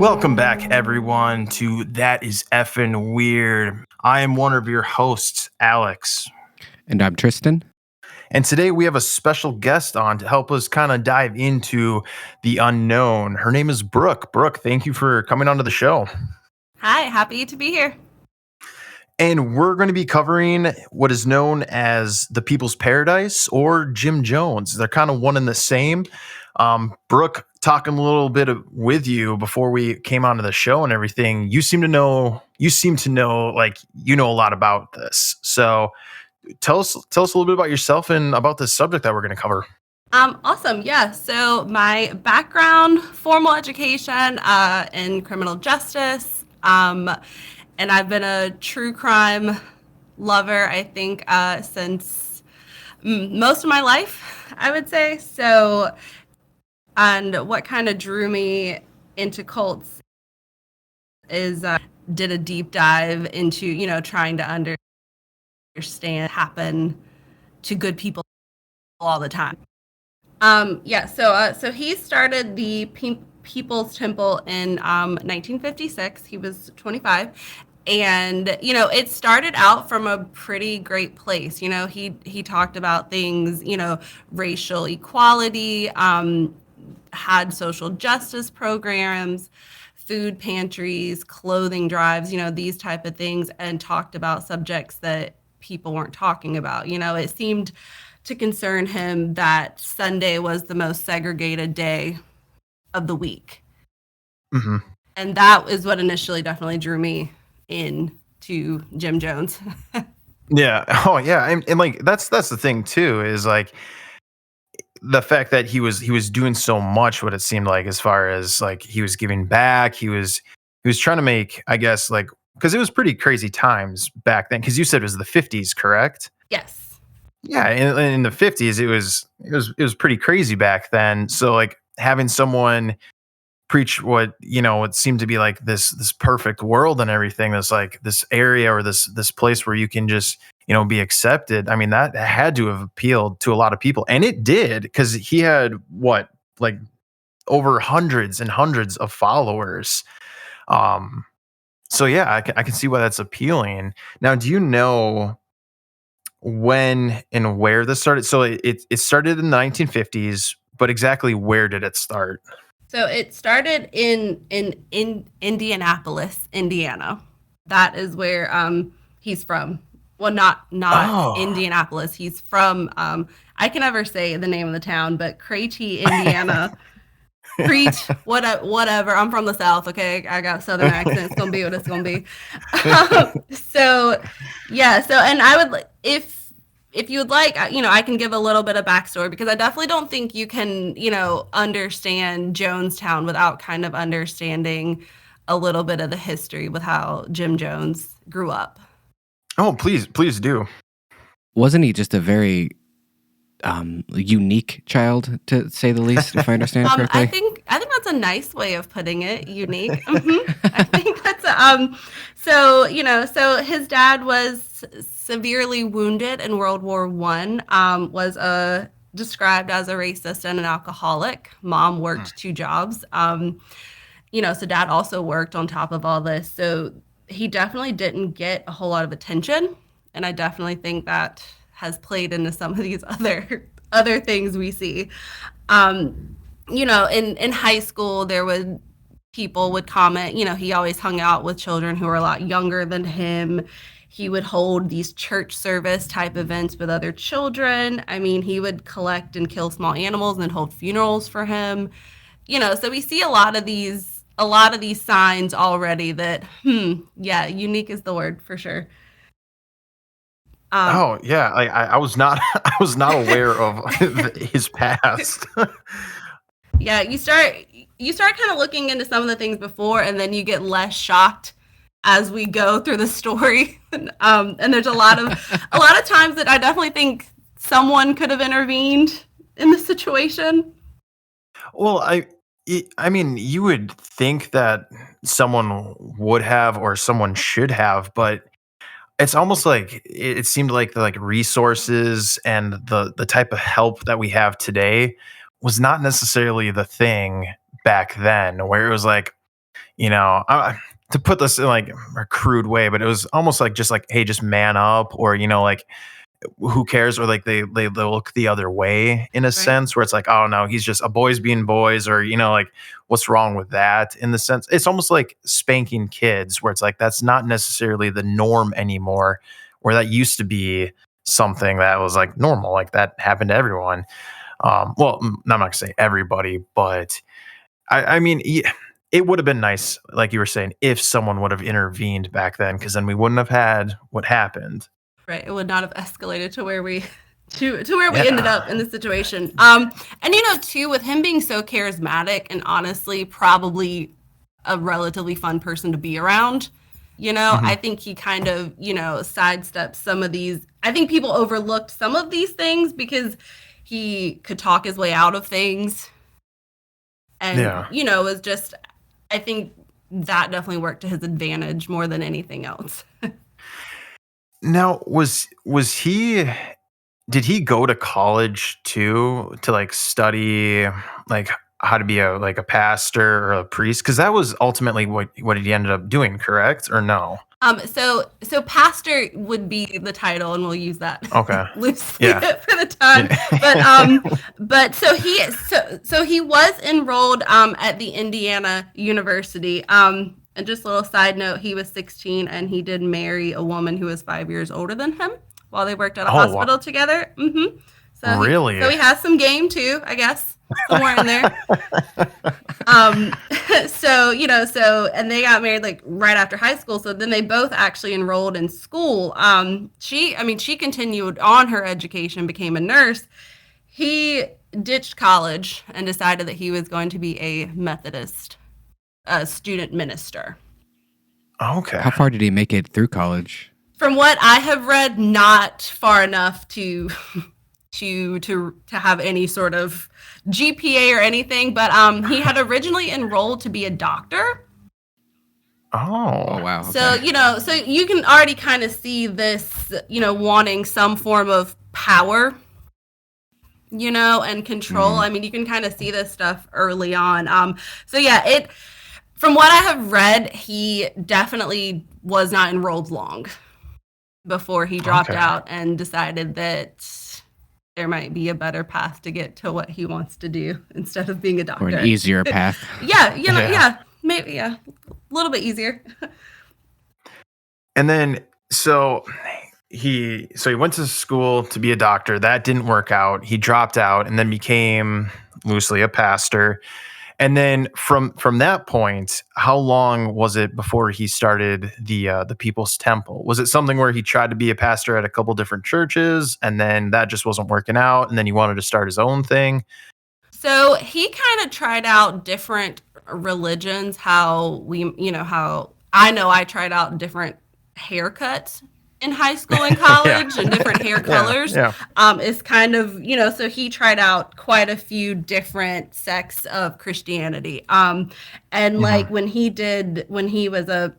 Welcome back, everyone, to That is Effin Weird. I am one of your hosts, Alex. And I'm Tristan. And today we have a special guest on to help us kind of dive into the unknown. Her name is Brooke. Brooke, thank you for coming onto the show. Hi, happy to be here. And we're going to be covering what is known as the People's Paradise or Jim Jones. They're kind of one and the same. Brooke, talking a little bit with you before we came onto the show and everything, you seem to know like you know a lot about this. So tell us a little bit about yourself and about this subject that we're going to cover. Awesome. Yeah. So my background, formal education in criminal justice, and I've been a true crime lover, I think, since most of my life, I would say. So, and what kind of drew me into cults is did a deep dive into, trying to understand happen to good people all the time. So he started the People's Temple in 1956. He was 25. And, it started out from a pretty great place. He talked about things, racial equality, had social justice programs, food pantries, clothing drives, these type of things, and talked about subjects that people weren't talking about. It seemed to concern him that Sunday was the most segregated day of the week. Mm-hmm. And that is what initially definitely drew me in to Jim Jones. Yeah. Oh, yeah. And like that's the thing too, is like the fact that he was doing so much, what it seemed like, as far as like he was giving back, he was trying to make, I guess, like, because it was pretty crazy times back then. Because you said it was the 50s, correct? Yes. Yeah, in the 50s, it was pretty crazy back then. So like having someone preach what seemed to be like this perfect world and everything, this like this area or this place where you can just be accepted. I mean, that had to have appealed to a lot of people, and it did, because he had like over hundreds and hundreds of followers. So yeah, I can see why that's appealing. Now, do you know when and where this started? So it started in the 1950s, but exactly where did it start? So it started in Indianapolis, Indiana. That is where he's from. Well, not Indianapolis. He's from I can never say the name of the town, but Crete, Indiana. Crete, whatever. I'm from the South, okay? I got a Southern accent. It's gonna be what it's gonna be. So and I would, if you would like, I can give a little bit of backstory, because I definitely don't think you can, understand Jonestown without kind of understanding a little bit of the history with how Jim Jones grew up. Oh, please do. Wasn't he just a very unique child, to say the least, if I understand correctly? I think that's a nice way of putting it. Unique. Mm-hmm. I think that's so his dad was severely wounded in World War I. Was described as a racist and an alcoholic. Mom worked 2 jobs. So dad also worked on top of all this. So he definitely didn't get a whole lot of attention, and I definitely think that has played into some of these other things we see. In high school, people would comment, he always hung out with children who were a lot younger than him. He would hold these church service type events with other children. I mean, he would collect and kill small animals and hold funerals for him. So we see a lot of these signs already that, unique is the word for sure. Oh yeah, I was not aware of his past. Yeah, you start kind of looking into some of the things before, and then you get less shocked as we go through the story. And there's a lot of times that I definitely think someone could have intervened in the situation. Well, I mean, you would think that someone would have, or someone should have, but it's almost like it seemed like the resources and the type of help that we have today was not necessarily the thing back then, where it was like, to put this in like a crude way, but it was almost like just like, hey, just man up, or like who cares, or like they look the other way in a sense, where it's like, oh no, he's just a boys being boys, or like what's wrong with that, in the sense it's almost like spanking kids, where it's like that's not necessarily the norm anymore, where that used to be something that was like normal, like that happened to everyone. Well, I'm not gonna say everybody, but I mean, it would have been nice, like you were saying, if someone would have intervened back then, because then we wouldn't have had what happened. Right. It would not have escalated to where we ended up in the situation. And too, with him being so charismatic and honestly probably a relatively fun person to be around, I think he kind of, sidestepped some of these. I think people overlooked some of these things because he could talk his way out of things. And, it was just, I think that definitely worked to his advantage more than anything else. Now, did he go to college too, to like study like how to be a pastor or a priest? Because that was ultimately what he ended up doing, correct? Or no? So pastor would be the title, and we'll use that loosely for the time. Yeah. But so he was enrolled at the Indiana University. And just a little side note, he was 16 and he did marry a woman who was 5 years older than him while they worked at a hospital together. Mm-hmm. So really? So he has some game too, I guess, somewhere in there. And they got married like right after high school. So then they both actually enrolled in school. She continued on her education, became a nurse. He ditched college and decided that he was going to be a Methodist student minister. Okay. How far did he make it through college? From what I have read, not far enough to have any sort of GPA or anything, but he had originally enrolled to be a doctor. Oh wow. Okay. So you can already kind of see this, wanting some form of power, and control. I mean, you can kind of see this stuff early on. From what I have read, he definitely was not enrolled long before he dropped out and decided that there might be a better path to get to what he wants to do instead of being a doctor. Or an easier path. Maybe a little bit easier. And then, so he went to school to be a doctor. That didn't work out. He dropped out and then became loosely a pastor. And then from that point, how long was it before he started the People's Temple? Was it something where he tried to be a pastor at a couple different churches, and then that just wasn't working out, and then he wanted to start his own thing? So he kind of tried out different religions. How I tried out different haircuts in high school and college and different hair colors. Is kind of, so he tried out quite a few different sects of Christianity. And like when he was a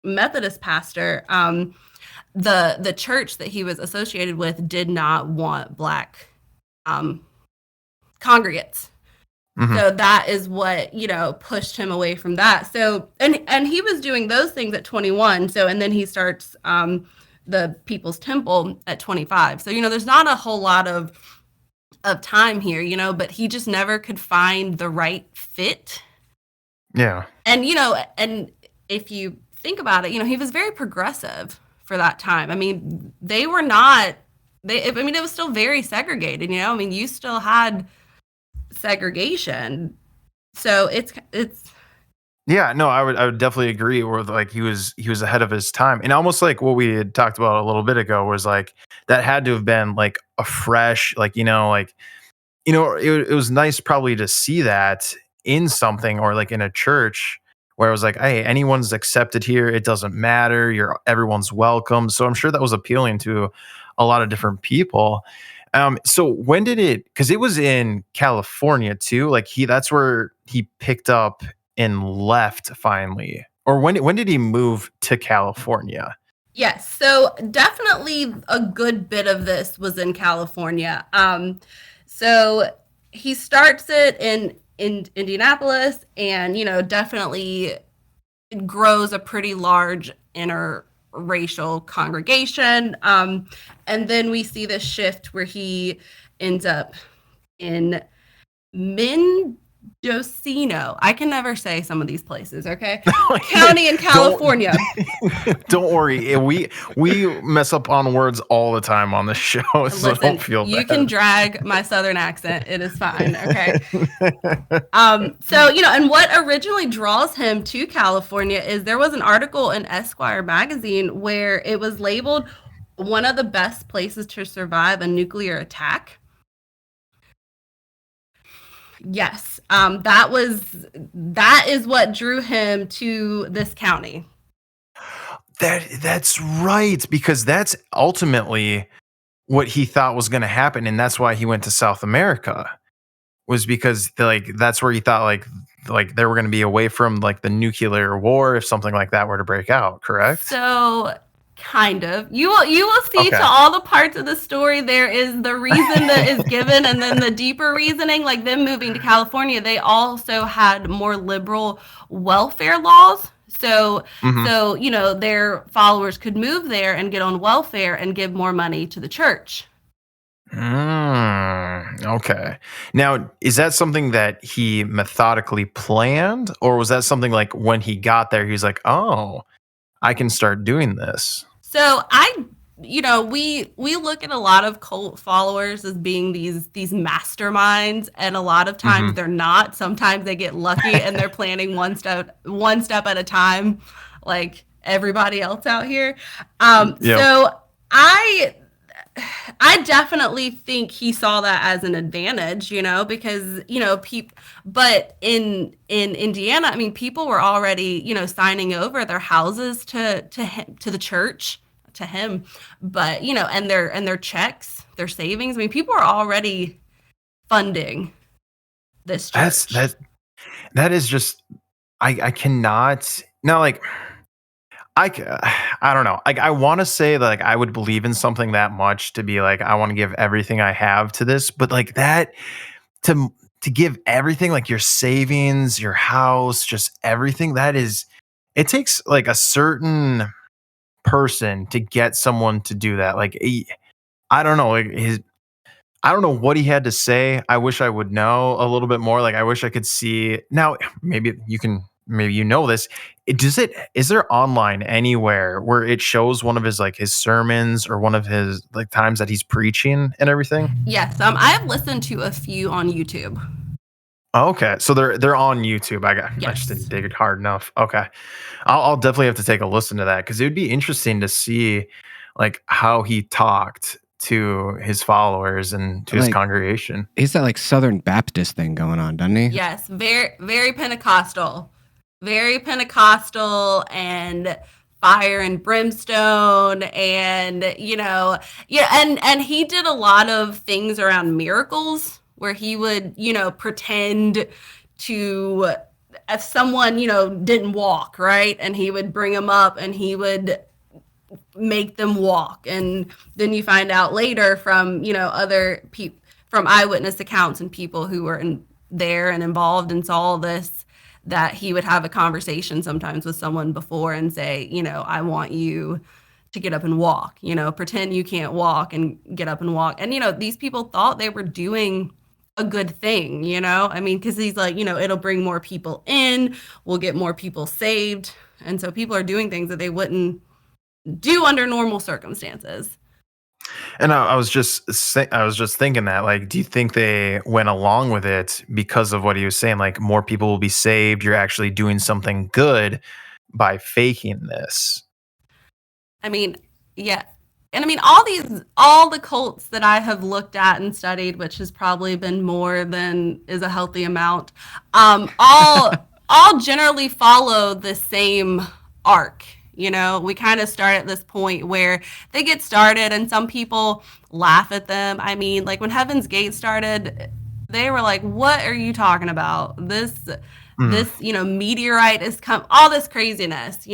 Methodist pastor, the church that he was associated with did not want Black congregates. So that is what, pushed him away from that. So, and he was doing those things at 21. So, and then he starts the People's Temple at 25. So, there's not a whole lot of time here, but he just never could find the right fit. Yeah. And, and if you think about it, he was very progressive for that time. I mean, it was still very segregated, you still had segregation. So it's yeah, no, I would definitely agree with like he was ahead of his time. And almost like what we had talked about a little bit ago was like that had to have been like a fresh, like, it was nice probably to see that in something, or like in a church where it was like, hey, anyone's accepted here, it doesn't matter, everyone's welcome. So I'm sure that was appealing to a lot of different people. So when did because it was in California too, like that's where he picked up and left finally, or when did he move to California? Yes, so definitely a good bit of this was in California. So he starts it in Indianapolis, and definitely grows a pretty large interracial congregation. And then we see this shift where he ends up in Mendocino. I can never say some of these places, okay? County in California. Don't worry. We mess up on words all the time on the show, so Listen, don't feel bad. You can drag my Southern accent. It is fine, okay? So, and what originally draws him to California is there was an article in Esquire magazine where it was labeled one of the best places to survive a nuclear attack. Yes, that is what drew him to this county. That's right, because that's ultimately what he thought was going to happen, and that's why he went to South America. Was because that's where he thought like they were going to be away from like the nuclear war if something like that were to break out. Correct? So. Kind of. You will see to all the parts of the story there is the reason that is given, and then the deeper reasoning, like them moving to California, they also had more liberal welfare laws. So their followers could move there and get on welfare and give more money to the church. Okay. Now, is that something that he methodically planned, or was that something like when he got there, he was like, oh, I can start doing this? So we look at a lot of cult followers as being these masterminds, and a lot of times they're not. Sometimes they get lucky and they're planning one step at a time, like everybody else out here. So I definitely think he saw that as an advantage, because but in Indiana, I mean, people were already, signing over their houses to the church, to him, but and their checks, their savings. I mean, people are already funding this church. That is just I cannot now, like I don't know. Like I want to say that like I would believe in something that much to be like I want to give everything I have to this, but like that to give everything, like your savings, your house, just everything, it takes like a certain person to get someone to do that. Like I don't know, I don't know what he had to say. I wish I would know a little bit more. Like I wish I could see. Now, maybe you know this. Is there online anywhere where it shows one of his like his sermons or one of his like times that he's preaching and everything? Yes, I have listened to a few on YouTube. Oh, okay, so they're on YouTube. I Yes. just didn't dig it hard enough. Okay, I'll definitely have to take a listen to that because it would be interesting to see like how he talked to his followers and to his congregation. He's that like Southern Baptist thing going on, doesn't he? Yes, very, very Pentecostal. Very Pentecostal and fire and brimstone, and and he did a lot of things around miracles where he would, pretend to, if someone, didn't walk, right? And he would bring them up and he would make them walk. And then you find out later from, other people, from eyewitness accounts and people who were there and involved and saw this, that he would have a conversation sometimes with someone before and say, I want you to get up and walk, pretend you can't walk and get up and walk. And, these people thought they were doing a good thing, I mean, because he's like, it'll bring more people in, we'll get more people saved. And so people are doing things that they wouldn't do under normal circumstances. And I was just thinking that, like, do you think they went along with it because of what he was saying? Like, more people will be saved. You're actually doing something good by faking this. I mean, yeah. And I mean, all the cults that I have looked at and studied, which has probably been more than is a healthy amount, all generally follow the same arc. We kind of start at this point where they get started and some people laugh at them. I mean, like when Heaven's Gate started, they were like, what are you talking about? This, meteorite is all this craziness,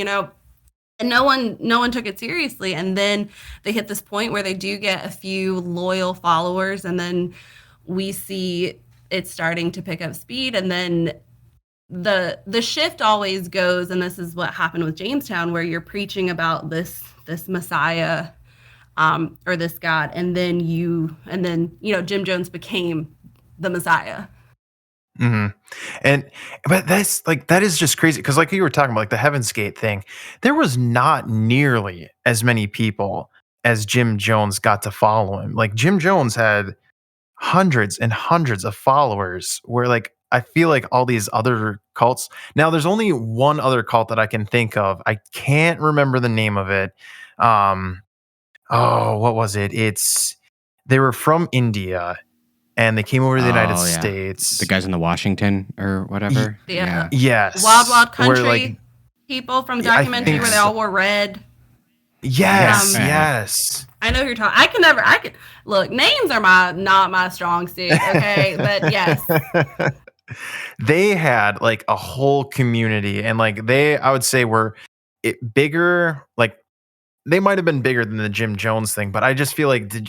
and no one took it seriously. And then they hit this point where they do get a few loyal followers. And then we see it's starting to pick up speed, and then the shift always goes, and this is what happened with Jamestown, where you're preaching about this Messiah, or this God, and then Jim Jones became the Messiah. And but that is just crazy, because like you were talking about, like the Heaven's Gate thing, there was not nearly as many people as Jim Jones got to follow him. Like Jim Jones had hundreds and hundreds of followers, where like I feel like all these other cults, now there's only one other cult that I can think of. I can't remember the name of it. What was it? They were from India, and they came over to the United States. The guys in the Washington or whatever. Yeah. Yes. Wild Country, where, like, people from the documentary where they all wore red. Yes, yes. I know who you're talking. I can look, names are not my strong suit, okay? But yes. They had like a whole community, and like I would say were bigger, like they might have been bigger than the Jim Jones thing, but I just feel like to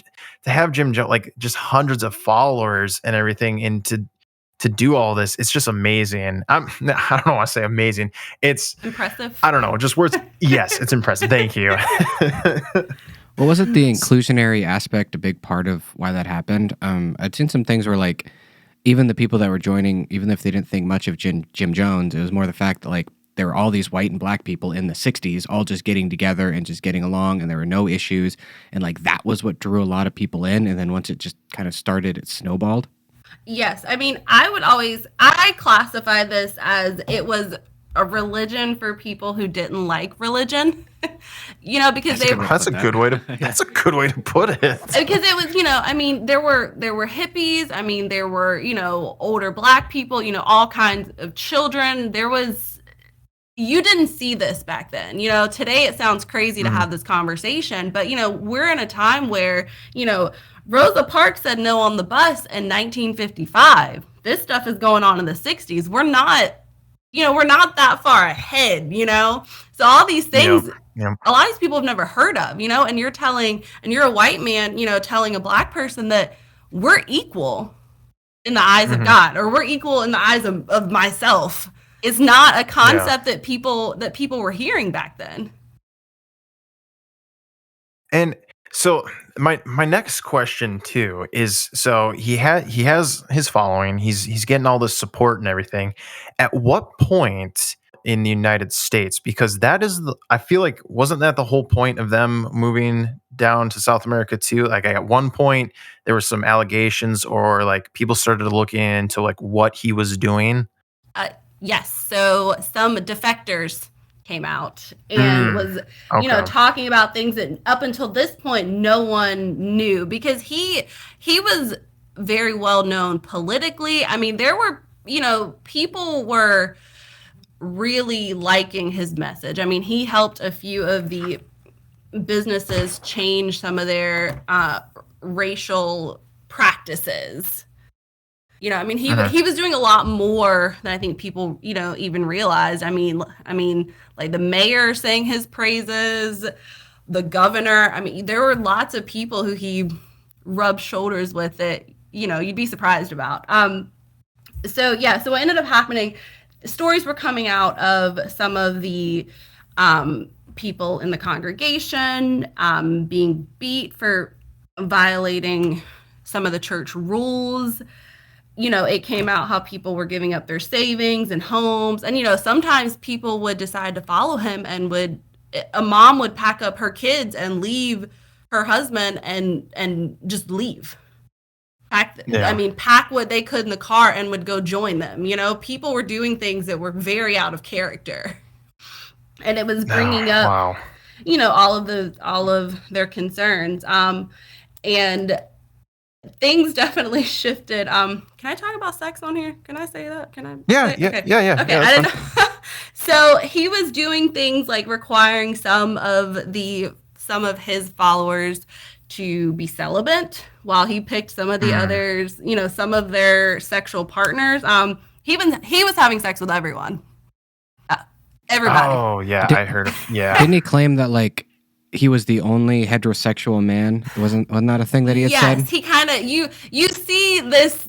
have Jim Jones, like just hundreds of followers and everything, and to do all this, it's just amazing. I don't know why I say amazing. It's impressive. I don't know, just words. Yes, it's impressive. Thank you. Well, wasn't the inclusionary aspect a big part of why that happened? I'd seen some things where like even the people that were joining, even if they didn't think much of Jim Jones, it was more the fact that like there were all these white and black people in the 60s all just getting together and just getting along, and there were no issues. And like that was what drew a lot of people in. And then once it just kind of started, it snowballed. Yes. I mean, I classify this as it was a religion for people who didn't like religion. Because that's a good way to put it. Because it was, I mean, there were hippies. I mean, there were, older black people, all kinds of children. You didn't see this back then. Today it sounds crazy to have this conversation, but we're in a time where, Rosa Parks said no on the bus in 1955. This stuff is going on in the 60s. We're not that far ahead, So all these things, a lot of these people have never heard of, and you're a white man, telling a black person that we're equal in the eyes of God, or we're equal in the eyes of myself. Is not a concept that people were hearing back then. And so my next question too is, so he has his following, he's getting all this support and everything. At what point in the United States, because that is I feel like, wasn't that the whole point of them moving down to South America too? Like at one point there were some allegations, or like people started looking into like what he was doing. Yes. So some defectors came out and was, talking about things that up until this point no one knew, because he was very well known politically. I mean, there were, people were really liking his message. I mean, he helped a few of the businesses change some of their racial practices. I mean, he was doing a lot more than I think people, even realized. I mean, like the mayor sang his praises, the governor. I mean, there were lots of people who he rubbed shoulders with that, you'd be surprised about. So what ended up happening, stories were coming out of some of the people in the congregation being beat for violating some of the church rules. It came out how people were giving up their savings and homes. And, sometimes people would decide to follow him, and a mom would pack up her kids and leave her husband and just leave. Pack what they could in the car and would go join them. People were doing things that were very out of character. And it was bringing up, all of their concerns. And things definitely shifted. Can I talk about sex on here? Can I say that? Can I? Yeah. Okay. Yeah. Okay, I didn't know. So he was doing things like requiring some of his followers to be celibate, while he picked some of the others, some of their sexual partners. He was having sex with everyone. Everybody. Oh yeah, I heard. Yeah. Didn't he claim that like he was the only heterosexual man. Wasn't that a thing that he had said? Yes, he kind of you see this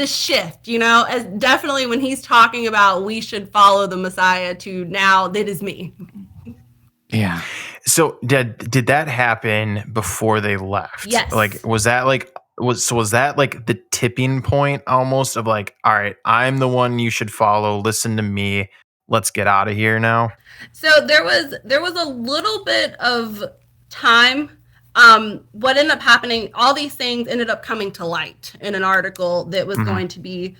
shift, as definitely when he's talking about we should follow the Messiah to now that is me. Yeah. So did that happen before they left? Yes. Like was that like the tipping point almost of like, all right, I'm the one you should follow. Listen to me. Let's get out of here now. So there was a little bit of time. What ended up happening, all these things ended up coming to light in an article that was going to be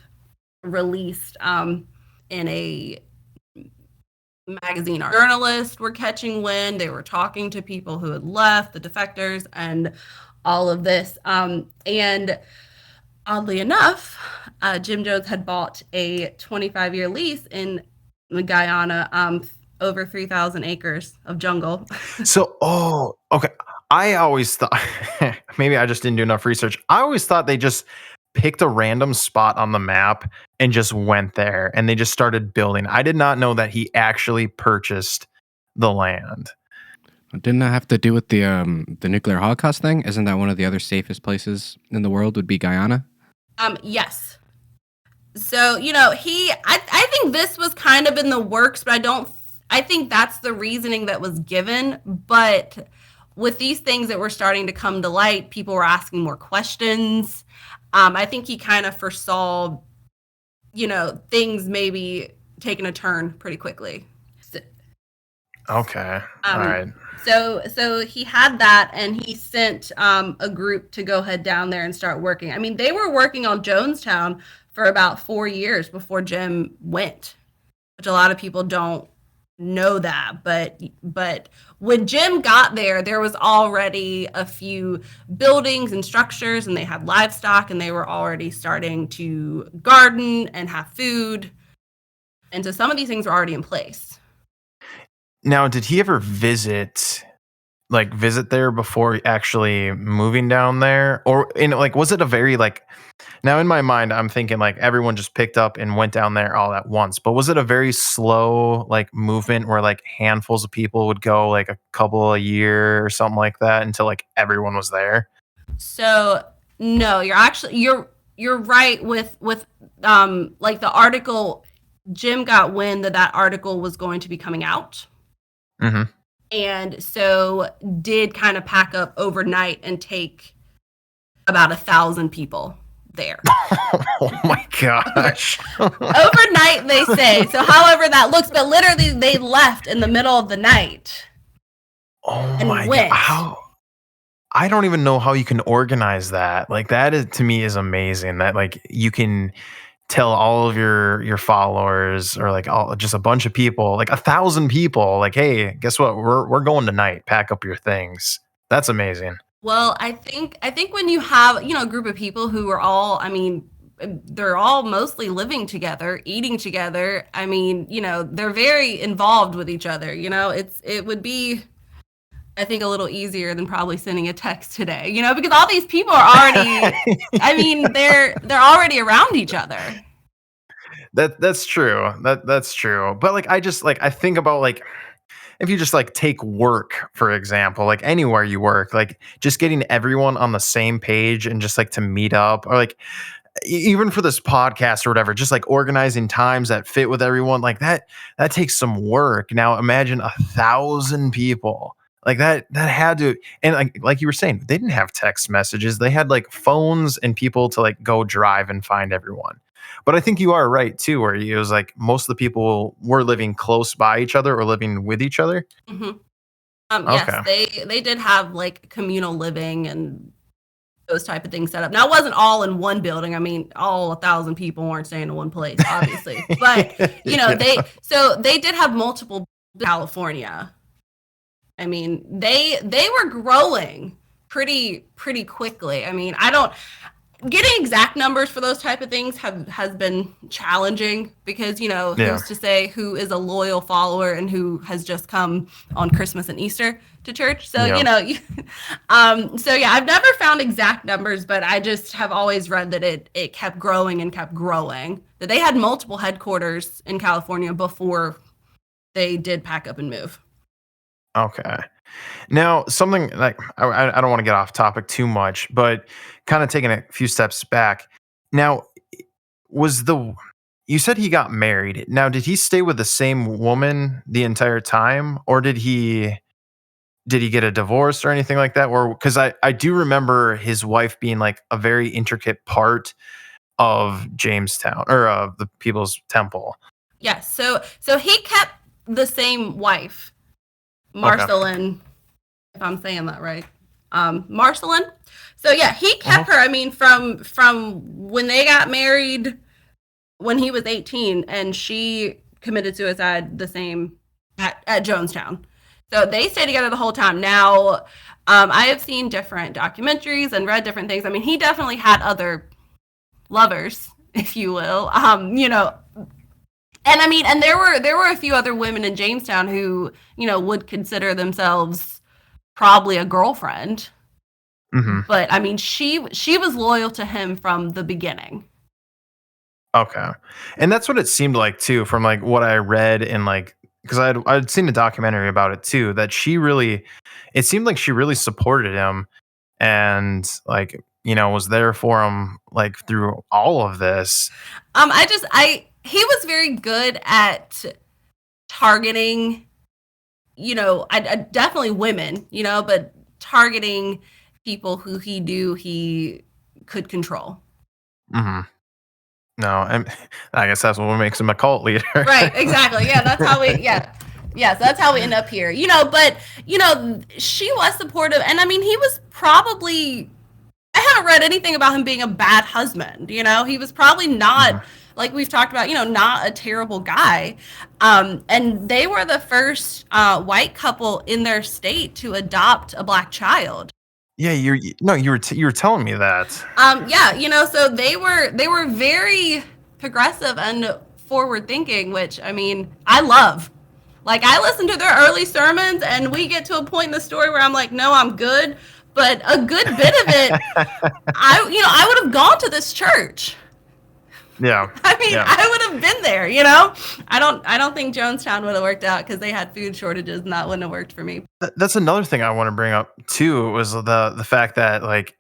released in a magazine. Our journalists were catching wind. They were talking to people who had left, the defectors, and all of this. And oddly enough, Jim Jones had bought a 25-year lease in Guyana, over 3,000 acres of jungle. So, okay. I always thought, maybe I just didn't do enough research. I always thought they just picked a random spot on the map and just went there and they just started building. I did not know that he actually purchased the land. Didn't that have to do with the nuclear holocaust thing? Isn't that one of the other safest places in the world would be Guyana? Yes. So, I think this was kind of in the works, but I think that's the reasoning that was given. But with these things that were starting to come to light, people were asking more questions. I think he kind of foresaw, things maybe taking a turn pretty quickly. Okay. All right. So he had that, and he sent a group to go head down there and start working. I mean, they were working on Jonestown for about 4 years before Jim went, which a lot of people don't know that. But when Jim got there, there was already a few buildings and structures, and they had livestock, and they were already starting to garden and have food. And so some of these things were already in place. Now, did he ever visit there before actually moving down there? Or was it a very now in my mind, I'm thinking everyone just picked up and went down there all at once, but was it a very slow movement where handfuls of people would go a couple a year or something like that until everyone was there? So no, you're right with the article. Jim got wind that article was going to be coming out. Mm-hmm. And so did kind of pack up overnight and take about 1,000 people there. Oh my gosh. Overnight, they say. So however that looks, but literally they left in the middle of the night. Oh my God. I don't even know how you can organize that. That is, to me, is amazing that you can tell all of your followers or just a bunch of people, 1,000 people, hey, guess what? We're going tonight. Pack up your things. That's amazing. Well, I think when you have, a group of people who are all, they're all mostly living together, eating together. They're very involved with each other. It would be, I think, a little easier than probably sending a text today, because all these people are already, they're already around each other. That's true. That's true. But I think about if you just take work, for example, anywhere you work, just getting everyone on the same page and just to meet up, or even for this podcast or whatever, just organizing times that fit with everyone, that takes some work. Now imagine 1,000 people. That had to, and like you were saying, they didn't have text messages. They had phones and people to go drive and find everyone. But I think you are right too, where it was most of the people were living close by each other or living with each other. Mm-hmm. Okay. Yes, they did have communal living and those type of things set up. Now it wasn't all in one building. All 1,000 people weren't staying in one place, obviously. But they did have multiple in California. They were growing pretty quickly. Getting exact numbers for those type of things has been challenging because, who's to say who is a loyal follower and who has just come on Christmas and Easter to church. So, I've never found exact numbers, but I just have always read that it kept growing and kept growing, that they had multiple headquarters in California before they did pack up and move. Okay. Now, something like I don't want to get off topic too much, but kind of taking a few steps back. Now, was the you said he got married. Now, did he stay with the same woman the entire time, or did he get a divorce or anything like that? Or because I do remember his wife being like a very intricate part of Jamestown or of the People's Temple. Yes. So he kept the same wife, Okay. Marcelin, if I'm saying that right. Marcelin. So yeah, he kept her. I mean, from when they got married when he was 18, and she committed suicide the same at Jonestown. So they stayed together the whole time. Now, I have seen different documentaries and read different things. I mean, he definitely had other lovers, if you will. And I mean, and there were a few other women in Jamestown who, would consider themselves probably a girlfriend. Mm-hmm. But I mean, she was loyal to him from the beginning. Okay. And that's what it seemed like too, from like what I read and like because I'd seen a documentary about it too, that it seemed like she really supported him and like, was there for him like through all of this. He was very good at targeting, I definitely women, but targeting people who he knew he could control. Mm-hmm. No, I guess that's what makes him a cult leader. Right, exactly. Yeah, that's how so that's how we end up here. But she was supportive, and I mean, he was probably, I haven't read anything about him being a bad husband. He was probably not, like we've talked about, not a terrible guy. And they were the first white couple in their state to adopt a black child. Yeah, you were telling me that. So they were very progressive and forward thinking, which I mean, I love. Like, I listen to their early sermons, and we get to a point in the story where I'm like, no, I'm good. But a good bit of it, I would have gone to this church. Yeah. I mean, yeah. I would have been there, I don't think Jonestown would have worked out because they had food shortages, and that wouldn't have worked for me. That's another thing I want to bring up too, was the fact that like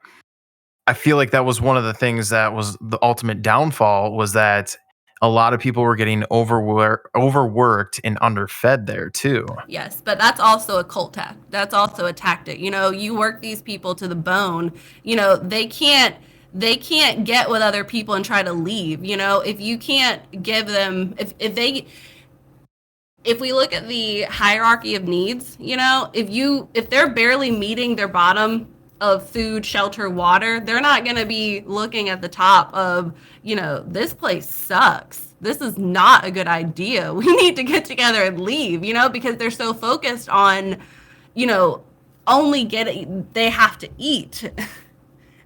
I feel like that was one of the things that was the ultimate downfall, was that a lot of people were getting overworked and underfed there too. Yes, but that's also a cult tactic. That's also a tactic. You work these people to the bone. They can't get with other people and try to leave. If you can't give them, if we look at the hierarchy of needs, if they're barely meeting their bottom of food, shelter, water, they're not going to be looking at the top of, this place sucks. This is not a good idea. We need to get together and leave, because they're so focused on, only they have to eat.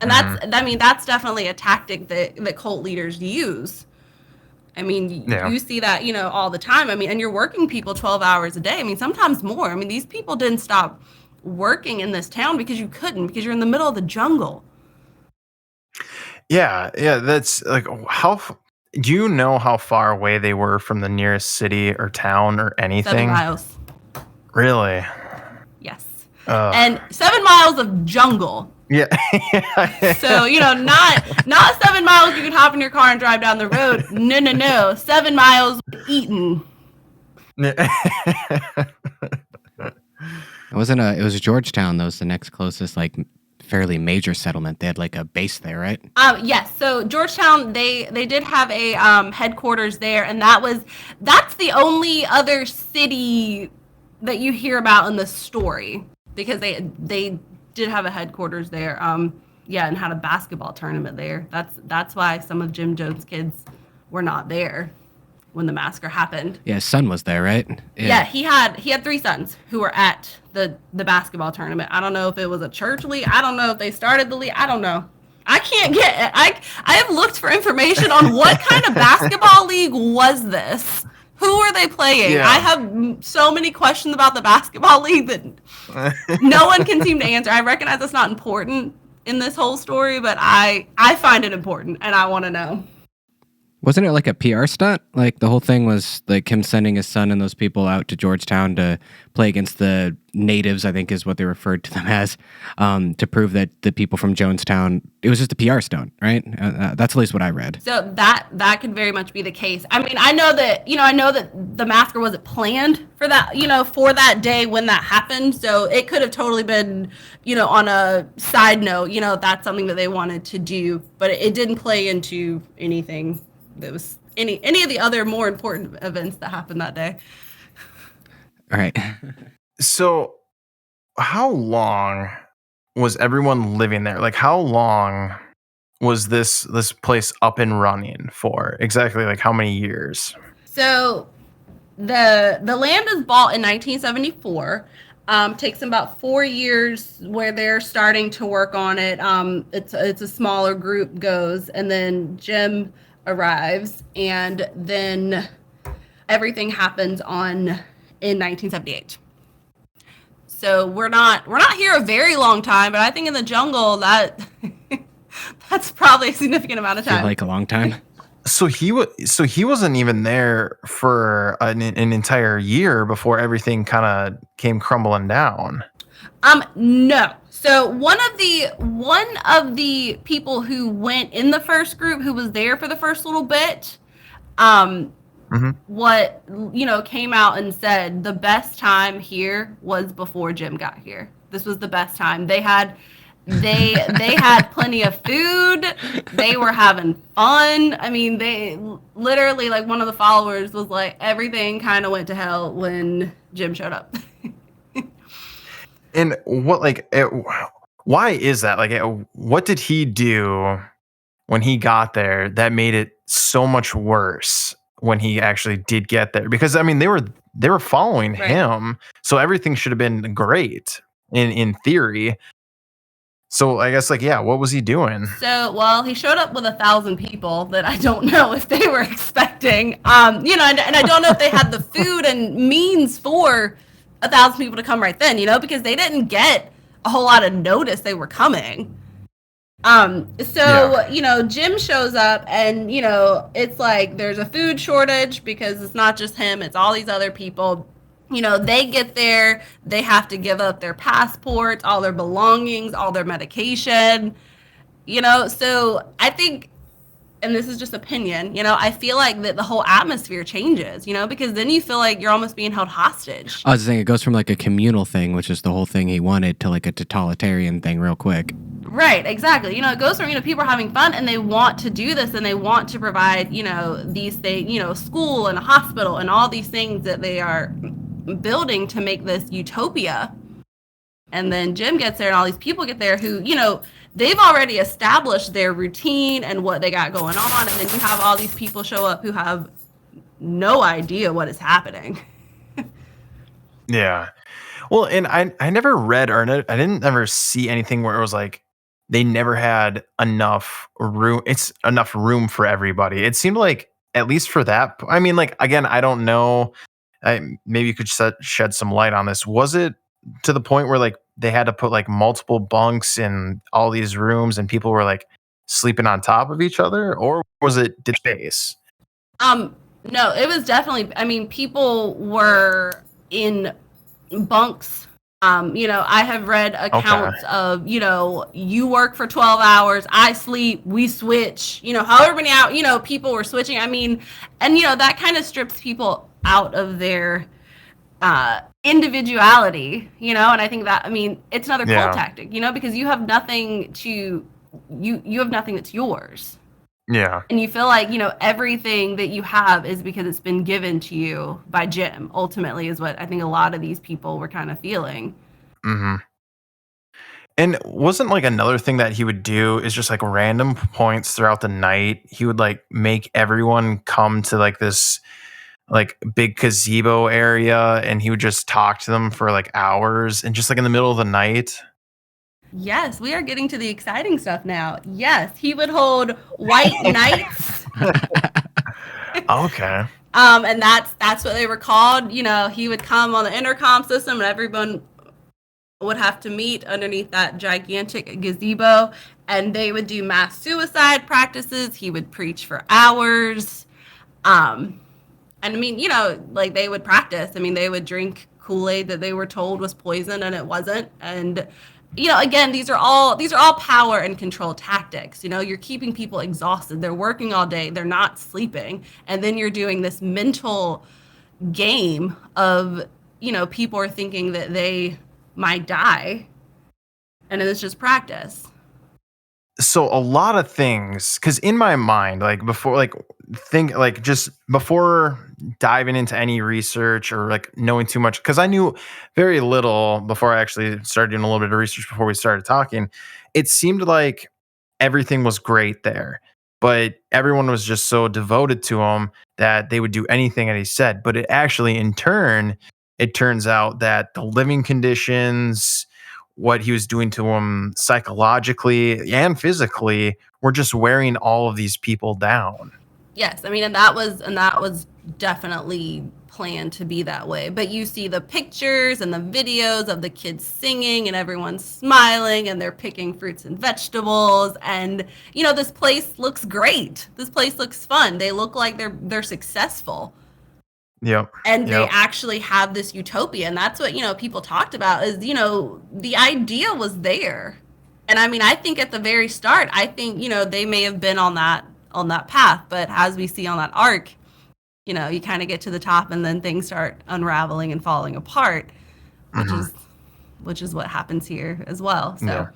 And that's definitely a tactic that cult leaders use. I mean, you see that, all the time. I mean, and you're working people 12 hours a day. I mean, sometimes more. I mean, these people didn't stop working in this town because you're in the middle of the jungle. Yeah. That's like, do you know how far away they were from the nearest city or town or anything? 7 miles. Really? Yes. And 7 miles of jungle. Yeah. So, not 7 miles you can hop in your car and drive down the road. No. 7 miles eaten. It was Georgetown that was the next closest like fairly major settlement. They had like a base there, right? Yes. So Georgetown, they did have a headquarters there, and that's the only other city that you hear about in the story, because they did have a headquarters there. And had a basketball tournament there. That's why some of Jim Jones' kids were not there when the massacre happened. Yeah, his son was there, right? Yeah, he had 3 sons who were at the basketball tournament. I don't know if it was a church league. I don't know if they started the league. I don't know. I can't get it. I have looked for information on what kind of basketball league was this. Who are they playing? Yeah. I have so many questions about the basketball league that no one can seem to answer. I recognize it's not important in this whole story, but I find it important, and I want to know. Wasn't it like a PR stunt? Like the whole thing was like him sending his son and those people out to Georgetown to play against the natives, I think is what they referred to them as, to prove that the people from Jonestown, it was just a PR stunt, right? That's at least what I read. So that could very much be the case. I mean, I know that the massacre wasn't planned for that, for that day when that happened. So it could have totally been, on a side note, that's something that they wanted to do, but it didn't play into anything that was any of the other more important events that happened that day. All right. So how long was everyone living there? Like how long was this place up and running for? Exactly like how many years? So the land is bought in 1974. Takes them about 4 years where they're starting to work on it. It's a smaller group goes, and then Jim arrives, and then everything happens in 1978. So we're not here a very long time, but I think in the jungle that's probably a significant amount of time. Feel like a long time. So he wasn't even there for an entire year before everything kind of came crumbling down. No. So one of the people who went in the first group, who was there for the first little bit, what came out and said the best time here was before Jim got here. This was the best time. They had plenty of food. They were having fun. I mean, they literally, like, one of the followers was like, everything kind of went to hell when Jim showed up. And why is that? Like, what did he do when he got there that made it so much worse when he actually did get there? Because I mean, they were following him, so everything should have been great in theory. So I guess what was he doing? So, well, he showed up with 1,000 people that I don't know if they were expecting. And I don't know if they had the food and means for 1,000 people to come right then, because they didn't get a whole lot of notice they were coming. Jim shows up, and it's like there's a food shortage because it's not just him, it's all these other people. They get there, they have to give up their passports, all their belongings, all their medication, so I think, and this is just opinion, I feel like that the whole atmosphere changes, because then you feel like you're almost being held hostage. I was saying it goes from like a communal thing, which is the whole thing he wanted, to like a totalitarian thing real quick. Right, exactly. It goes from, people are having fun and they want to do this and they want to provide, these things, school and a hospital and all these things that they are building to make this utopia. And then Jim gets there and all these people get there who, they've already established their routine and what they got going on. And then you have all these people show up who have no idea what is happening. Yeah. Well, and I never read or I didn't ever see anything where it was like they never had enough room. It's enough room for everybody. It seemed like, at least for that. I mean, like, again, I don't know. Maybe you could shed some light on this. Was it to the point where like they had to put like multiple bunks in all these rooms and people were like sleeping on top of each other, or was it space? No, it was definitely, I mean, people were in bunks. I have read accounts of, you work for 12 hours, I sleep, we switch, however many hours, people were switching. I mean, and, that kind of strips people out of their individuality, and I think that, I mean, it's another cult tactic, because you have nothing to, you have nothing that's yours. Yeah. And you feel like, everything that you have is because it's been given to you by Jim, ultimately, is what I think a lot of these people were kind of feeling. Mm-hmm. And wasn't like another thing that he would do is just like random points throughout the night, he would like make everyone come to like this like big gazebo area, and he would just talk to them for like hours, and just like in the middle of the night. Yes, we are getting to the exciting stuff now. Yes, he would hold white nights. Okay. And that's what they were called. He would come on the intercom system, and everyone would have to meet underneath that gigantic gazebo, and they would do mass suicide practices. He would preach for hours. And I mean, like they would practice. I mean, they would drink Kool-Aid that they were told was poison and it wasn't. And again, these are all power and control tactics. You're keeping people exhausted. They're working all day. They're not sleeping. And then you're doing this mental game of, people are thinking that they might die. And it's just practice. So a lot of things, because in my mind, like before, just before diving into any research or like knowing too much, because I knew very little before I actually started doing a little bit of research before we started talking. It seemed like everything was great there, but everyone was just so devoted to him that they would do anything that he said. But it actually, in turn, it turns out that the living conditions, what he was doing to him psychologically and physically, were just wearing all of these people down. Yes, I mean, and that was definitely planned to be that way. But you see the pictures and the videos of the kids singing and everyone smiling and they're picking fruits and vegetables, and this place looks great. This place looks fun. They look like they're successful. Yep. And they actually have this utopia, and that's what people talked about is the idea was there. And I mean, I think at the very start, I think they may have been on that path, but as we see on that arc, you kind of get to the top and then things start unraveling and falling apart, which is what happens here as well. So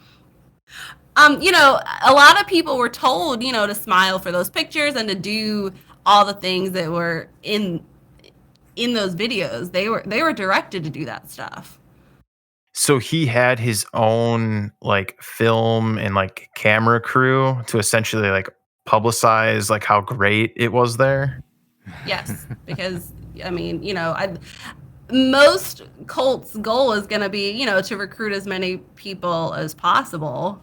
a lot of people were told to smile for those pictures and to do all the things that were in those videos. They were directed to do that stuff. So he had his own like film and like camera crew to essentially like publicize like how great it was there. Yes, because I mean, most cults' goal is going to be, to recruit as many people as possible.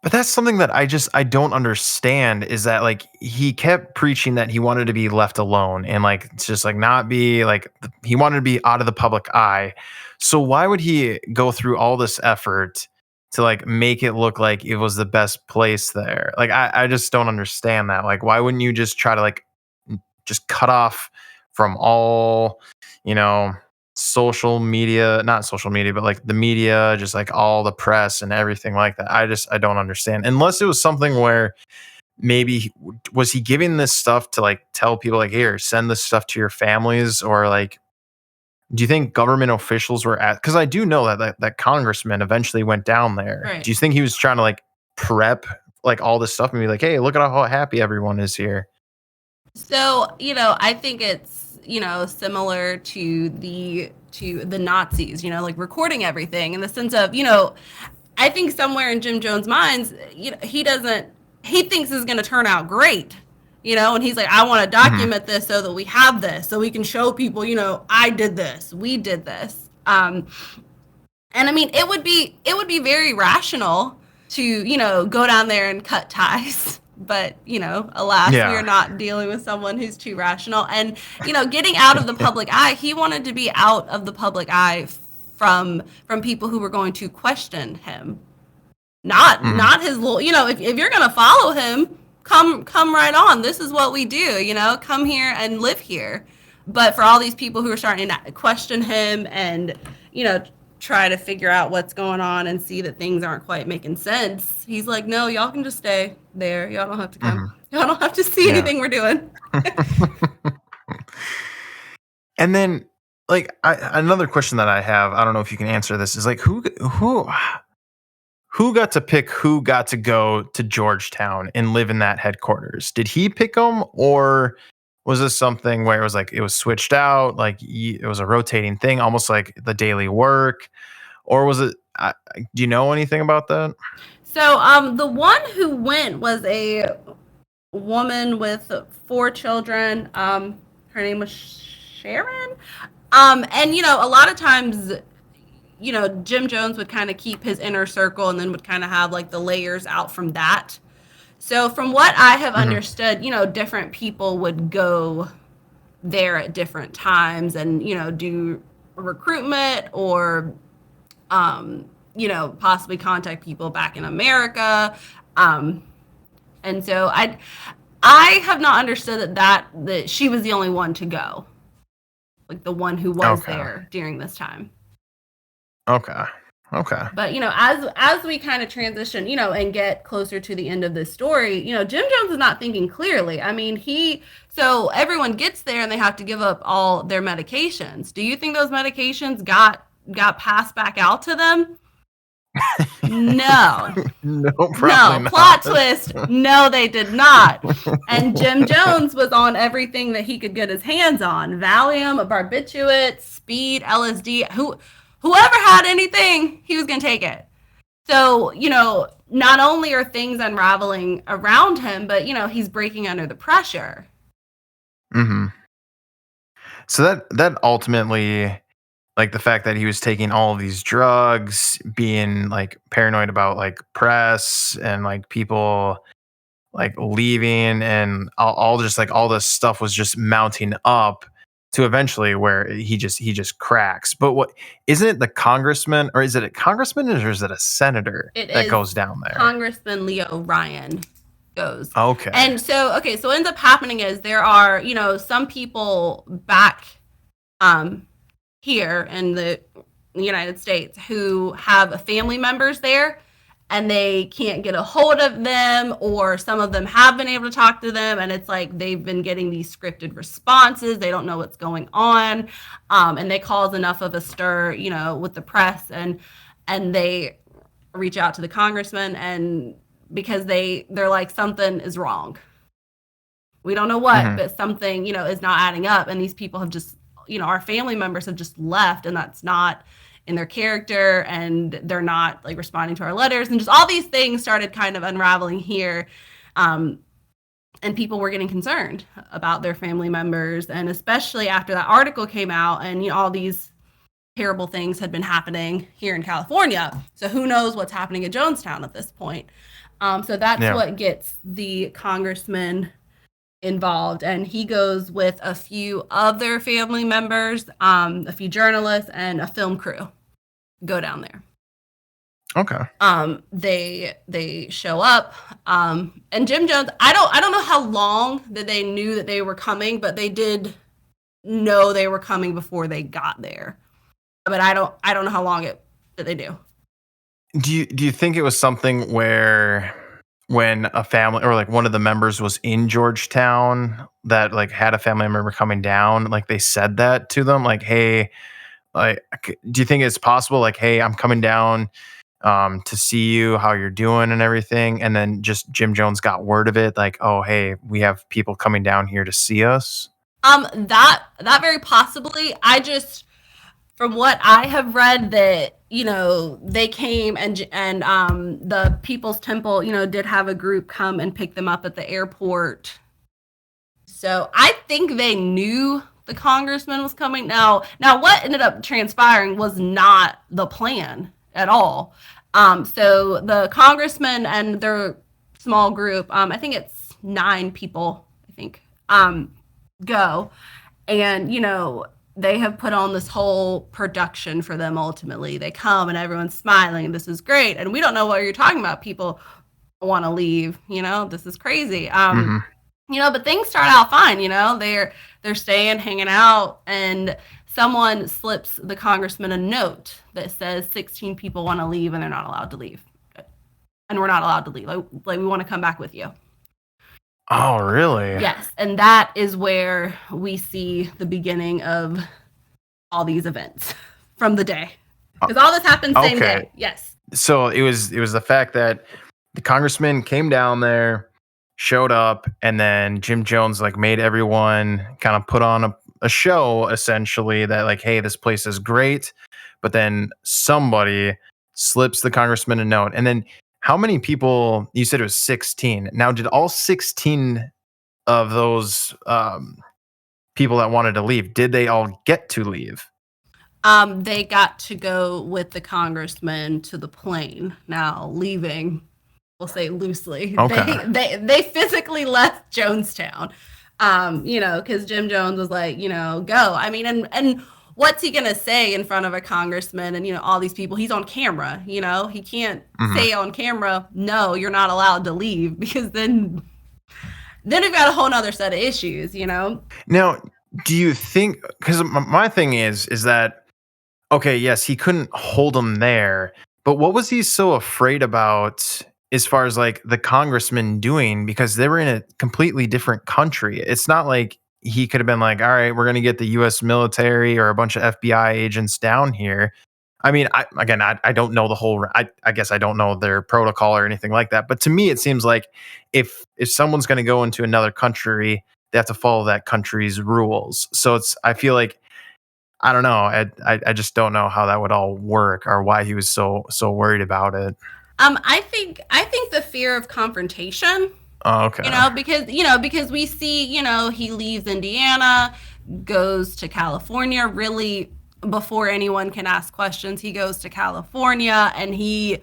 But that's something that I don't understand, is that like he kept preaching that he wanted to be left alone and like just like not be like, he wanted to be out of the public eye. So why would he go through all this effort to like make it look like it was the best place there? Like I just don't understand that. Like why wouldn't you just try to like just cut off from all, social media, not social media, but like the media, just like all the press and everything like that. I don't understand, unless it was something where maybe was he giving this stuff to like tell people like, here, send this stuff to your families, or like, do you think government officials were at, because I do know that congressman eventually went down there. Right. Do you think he was trying to like prep like all this stuff and be like, hey, look at how happy everyone is here? So, I think it's, similar to the Nazis, like recording everything in the sense of, I think somewhere in Jim Jones' minds, he thinks it's going to turn out great, and he's like, I want to document this so that we have this, so we can show people, I did this, we did this. And I mean, it would be very rational to, go down there and cut ties. But, alas, we are not dealing with someone who's too rational. And, getting out of the public eye, he wanted to be out of the public eye from people who were going to question him. Not his little, if you're going to follow him, come right on. This is what we do, come here and live here. But for all these people who are starting to question him and, try to figure out what's going on and see that things aren't quite making sense, he's like, no, y'all can just stay there. Y'all don't have to come. Y'all don't have to see anything we're doing. And then like another question that I have, I don't know if you can answer this, is like who got to pick who got to go to Georgetown and live in that headquarters? Did he pick them, or was this something where it was switched out, like it was a rotating thing, almost like the daily work? Or was it, do you know anything about that? So the one who went was a woman with 4 children. Her name was Sharon. And, a lot of times, Jim Jones would kind of keep his inner circle and then would kind of have like the layers out from that. So from what I have understood, different people would go there at different times and, do recruitment or possibly contact people back in America. And so I have not understood that she was the only one to go, like the one who was there during this time. Okay. But as we kind of transition, and get closer to the end of this story, Jim Jones is not thinking clearly. I mean, so everyone gets there and they have to give up all their medications. Do you think those medications got passed back out to them? No. No, probably not. Plot twist. No, they did not. And Jim Jones was on everything that he could get his hands on: Valium, barbiturates, speed, LSD. Whoever had anything, he was going to take it. So, not only are things unraveling around him, but, he's breaking under the pressure. Mm-hmm. So that ultimately, like the fact that he was taking all of these drugs, being like paranoid about like press and like people like leaving, and all just like all this stuff was just mounting up to eventually where he just cracks. But what, isn't it the congressman, or is it a congressman, or is it a senator that goes down there? Congressman Leo Ryan goes. Okay. And so what ends up happening is there are, some people back here in the United States who have family members there, and they can't get a hold of them, or some of them have been able to talk to them, and it's like they've been getting these scripted responses. They don't know what's going on, and they cause enough of a stir, with the press, and they reach out to the congressman, and because they're like, something is wrong. We don't know what, but something, is not adding up, and these people have just, our family members have just left, and that's not in their character, and they're not like responding to our letters, and just all these things started kind of unraveling here. And people were getting concerned about their family members, and especially after that article came out, and all these terrible things had been happening here in California. So who knows what's happening at Jonestown at this point. So that's what gets the congressman involved, and he goes with a few other family members, a few journalists, and a film crew go down there. Okay. They show up, and Jim Jones, I don't know how long that they knew that they were coming, but they did know they were coming before they got there. But I don't know how long that they do. Do you think it was something where when a family or like one of the members was in Georgetown that like had a family member coming down, like they said that to them, like, hey, like, do you think it's possible, like, hey, I'm coming down to see you, how you're doing and everything, and then just Jim Jones got word of it, like, oh, hey, we have people coming down here to see us? That very possibly. I just, from what I have read, that they came, and the People's Temple did have a group come and pick them up at the airport. So I think they knew the congressman was coming. Now what ended up transpiring was not the plan at all. So the congressman and their small group, I think it's 9 people, go, and they have put on this whole production for them. Ultimately, they come and everyone's smiling, and this is great. And we don't know what you're talking about. People want to leave. This is crazy. But things start out fine. They're staying, hanging out, and someone slips the congressman a note that says 16 people want to leave, and they're not allowed to leave, and we're not allowed to leave. Like we want to come back with you. Oh, really? Yes, and that is where we see the beginning of all these events from the day, because all this happened same day. Yes. So it was the fact that the congressman came down there, showed up, and then Jim Jones like made everyone kind of put on a show, essentially, that like, hey, this place is great, but then somebody slips the congressman a note, and then. How many people, you said it was 16. Now, did all 16 of those people that wanted to leave, did they all get to leave? They got to go with the congressman to the plane. Now, leaving, we'll say loosely, okay. they physically left Jonestown, because Jim Jones was like, go. I mean, and what's he going to say in front of a congressman and, all these people? He's on camera, he can't say on camera, no, you're not allowed to leave, because then we've got a whole nother set of issues, Now, do you think, because my thing is that, okay, yes, he couldn't hold him there, but what was he so afraid about as far as like the congressman doing? Because they were in a completely different country. It's not like he could have been like, all right, we're going to get the US military or a bunch of FBI agents down here. I mean, I don't know the whole, I guess I don't know their protocol or anything like that. But to me, it seems like if someone's going to go into another country, they have to follow that country's rules. So I feel like, I don't know. I just don't know how that would all work or why he was so worried about it. I think the fear of confrontation. Oh, okay. Because we see, he leaves Indiana, goes to California, really before anyone can ask questions, he goes to California and he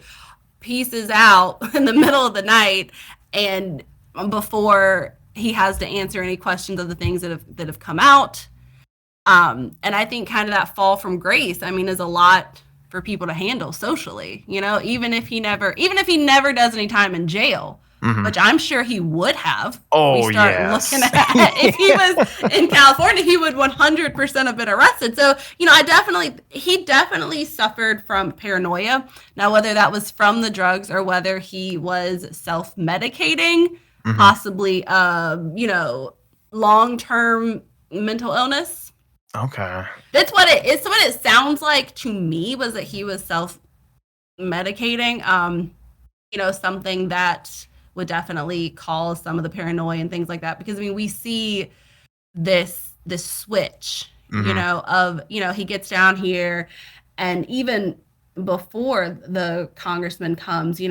pieces out in the middle of the night, and before he has to answer any questions of the things that have come out. And I think kind of that fall from grace, is a lot for people to handle socially, even if he never does any time in jail, which I'm sure he would have. Oh, we start yes. looking at if he was in California, he would 100% have been arrested. So, he definitely suffered from paranoia. Now, whether that was from the drugs or whether he was self-medicating, possibly, long-term mental illness. Okay. That's what it sounds like to me, was that he was self-medicating. Something that would definitely cause some of the paranoia and things like that, because we see this switch, of he gets down here, and even before the congressman comes,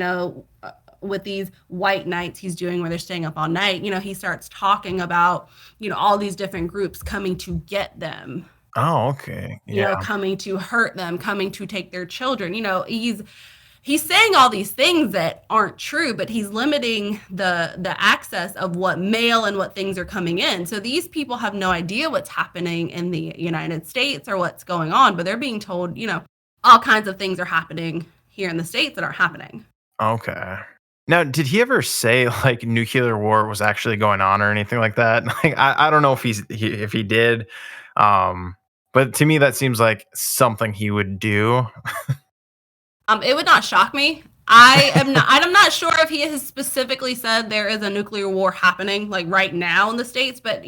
with these white nights he's doing where they're staying up all night, he starts talking about, all these different groups coming to get them. Oh, okay. Yeah. Coming to hurt them, coming to take their children. He's saying all these things that aren't true, but he's limiting the access of what mail and what things are coming in. So these people have no idea what's happening in the United States or what's going on, but they're being told, all kinds of things are happening here in the States that aren't happening. Okay. Now, did he ever say like nuclear war was actually going on or anything like that? Like, I don't know if he did, but to me that seems like something he would do. It would not shock me. I'm not sure if he has specifically said there is a nuclear war happening like right now in the States, but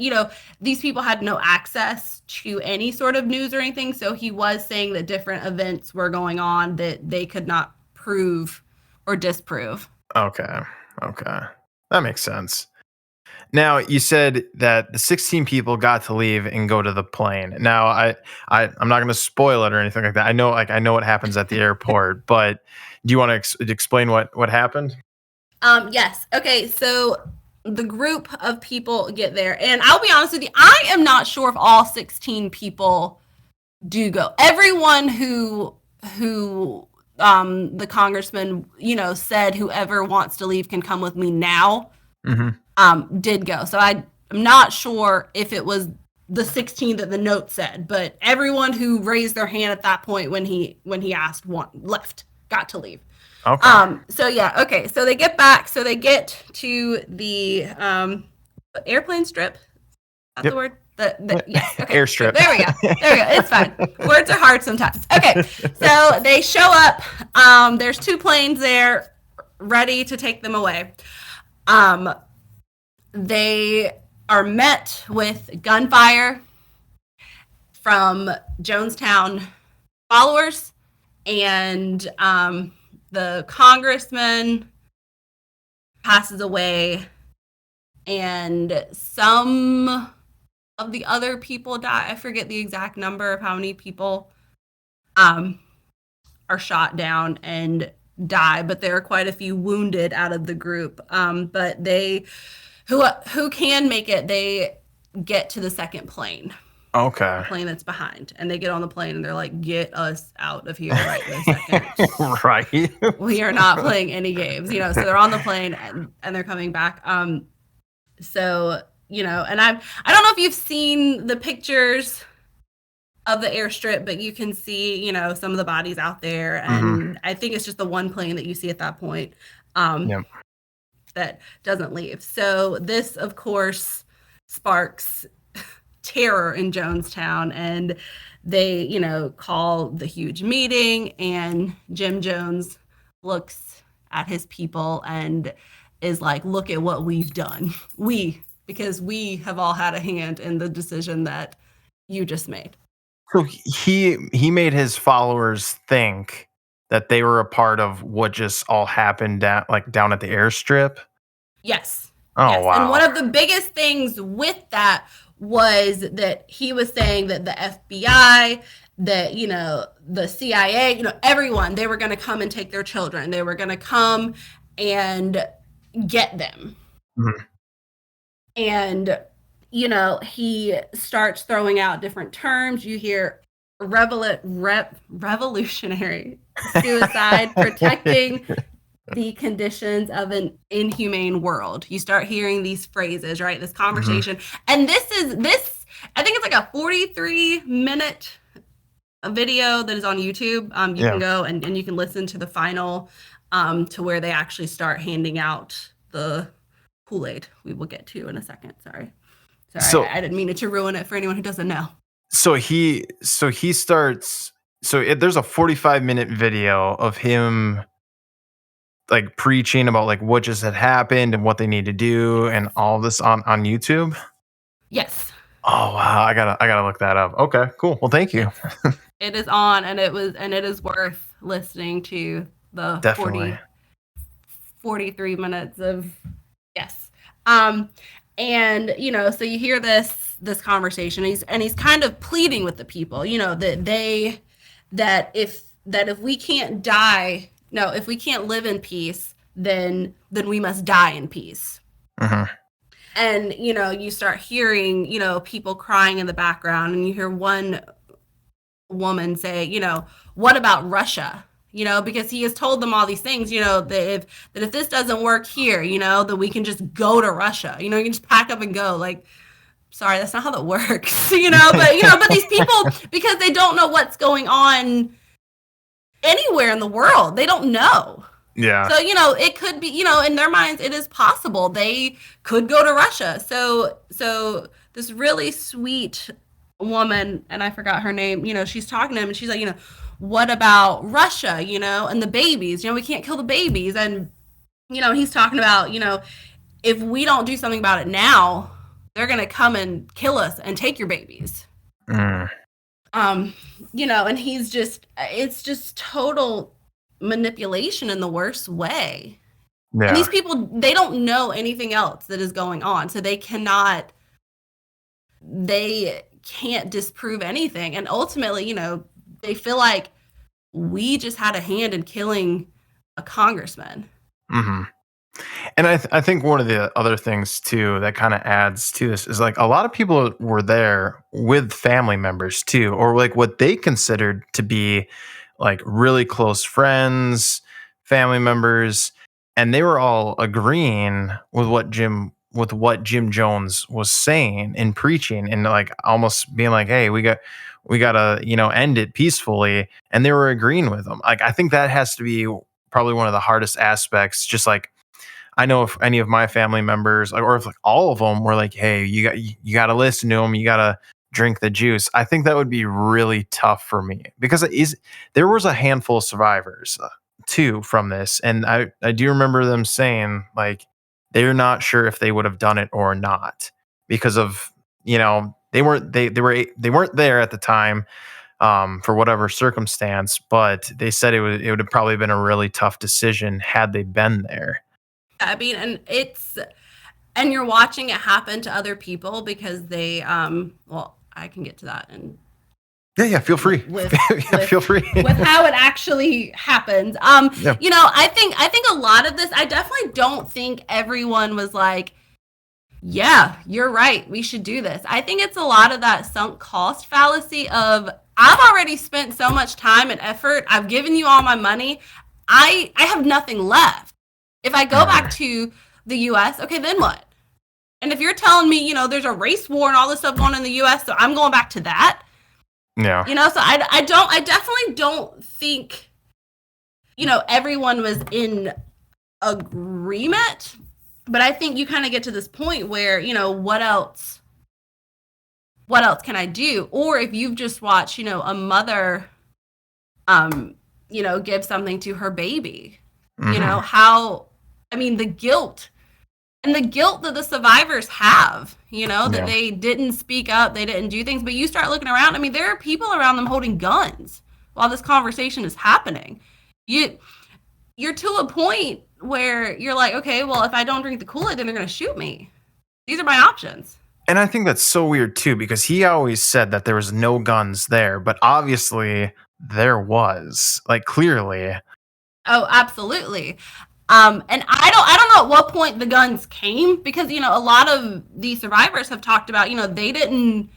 these people had no access to any sort of news or anything, so he was saying that different events were going on that they could not prove or disprove. Okay. That makes sense. Now, you said that the 16 people got to leave and go to the plane. Now, I'm not going to spoil it or anything like that. I know what happens at the airport, but do you want to explain what happened? Yes. Okay. So the group of people get there, and I'll be honest with you, I am not sure if all 16 people do go. Everyone who the congressman, said whoever wants to leave can come with me now, did go. So I'm not sure if it was the 16 that the note said, but everyone who raised their hand at that point when he asked got to leave. Okay. So yeah, okay. So they get back. So they get to the airplane strip. That's the word. Yes. Okay. Airstrip. There we go. It's fine. Words are hard sometimes. Okay. So they show up. There's 2 planes there ready to take them away. They are met with gunfire from Jonestown followers, and the congressman passes away, and some of the other people die. I forget the exact number of how many people are shot down and die, but there are quite a few wounded out of the group. But they who can make it, they get to the second plane. Okay. The plane that's behind, and they get on the plane and they're like, "Get us out of here right this second." Right. We are not playing any games, So they're on the plane and they're coming back. So and I don't know if you've seen the pictures of the airstrip, but you can see, some of the bodies out there. And I think it's just the one plane that you see at that point Yep. that doesn't leave. So this, of course, sparks terror in Jonestown, and they, call the huge meeting, and Jim Jones looks at his people and is like, look at what we've done. Because we have all had a hand in the decision that you just made. So he made his followers think that they were a part of what just all happened down at the airstrip. Yes. Oh, yes. wow. And one of the biggest things with that was that he was saying that the FBI, that, the CIA, everyone, they were going to come and take their children. They were going to come and get them. And, he starts throwing out different terms. You hear revolutionary suicide, protecting the conditions of an inhumane world. You start hearing these phrases, right? This conversation. And this, I think it's like a 43-minute video that is on YouTube. You can go and you can listen to the final, to where they actually start handing out the Kool-Aid we will get to in a second. Sorry, I didn't mean to ruin it for anyone who doesn't know. So he starts. There's a 45-minute video of him like preaching about like what just had happened and what they need to do and all this on YouTube. Yes. Oh wow, I gotta look that up. Okay, cool. Well, thank you. It is on, and it is worth listening to the Definitely. 43 minutes of yes. And so you hear this conversation, and he's kind of pleading with the people, that if we can't die, no, if we can't live in peace, then we must die in peace. And you start hearing people crying in the background, and you hear one woman say, what about Russia? Because he has told them all these things, that if this doesn't work here, that we can just go to Russia, you can just pack up and go. Like, sorry, that's not how that works, but these people, because they don't know what's going on anywhere in the world, they don't know. Yeah. So, it could be, in their minds, it is possible they could go to Russia. So this really sweet woman, and I forgot her name, she's talking to him, and she's like, what about Russia, and the babies, we can't kill the babies. And, he's talking about, if we don't do something about it now, they're going to come and kill us and take your babies. And he's just, it's just total manipulation in the worst way. Yeah. And these people, they don't know anything else that is going on. So they can't disprove anything. And ultimately, they feel like we just had a hand in killing a congressman. And I think one of the other things too that kind of adds to this is like a lot of people were there with family members too, or like what they considered to be like really close friends, family members, and they were all agreeing with what Jim Jones was saying and preaching, and like almost being like, hey, we gotta end it peacefully, and they were agreeing with him. Like I think that has to be probably one of the hardest aspects. Just like I know if any of my family members, or if like all of them were like, hey, you got to listen to him, you got to drink the juice. I think that would be really tough for me, because there was a handful of survivors too from this. And I do remember them saying like, they're not sure if they would have done it or not, because of, they weren't there at the time for whatever circumstance, but they said it would have probably been a really tough decision had they been there. I mean, and you're watching it happen to other people because they, well, I can get to that. And yeah, feel free. Feel free with how it actually happens. I think a lot of this, I definitely don't think everyone was like, yeah, you're right, we should do this. I think it's a lot of that sunk cost fallacy of, I've already spent so much time and effort. I've given you all my money. I have nothing left. If I go back to the U.S., okay, then what? And if you're telling me, there's a race war and all this stuff going on in the U.S., so I'm going back to that, Yeah. So I definitely don't think, everyone was in agreement, but I think you kind of get to this point where, what else can I do? Or if you've just watched, a mother, give something to her baby, how, the guilt that the survivors have, that they didn't speak up, they didn't do things. But you start looking around, there are people around them holding guns while this conversation is happening. You're to a point where you're like, okay, well, if I don't drink the Kool-Aid, then they're going to shoot me. These are my options. And I think that's so weird too, because he always said that there was no guns there, but obviously there was, like, clearly. Oh, absolutely. And I don't know at what point the guns came, because, a lot of the survivors have talked about, they didn't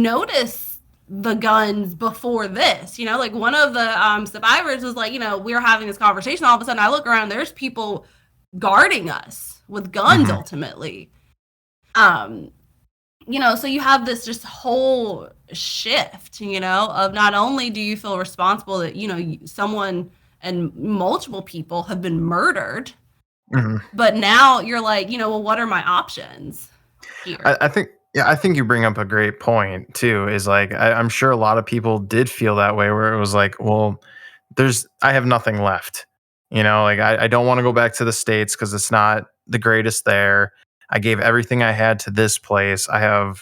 notice the guns before this, like one of the survivors was like, we were having this conversation. All of a sudden I look around, there's people guarding us with guns ultimately. So you have this just whole shift, of not only do you feel responsible that, someone and multiple people have been murdered, but now you're like, well, what are my options here? I think you bring up a great point too, is like, I'm sure a lot of people did feel that way, where it was like, well, I have nothing left. Like I don't want to go back to the States because it's not the greatest there. I gave everything I had to this place. I'm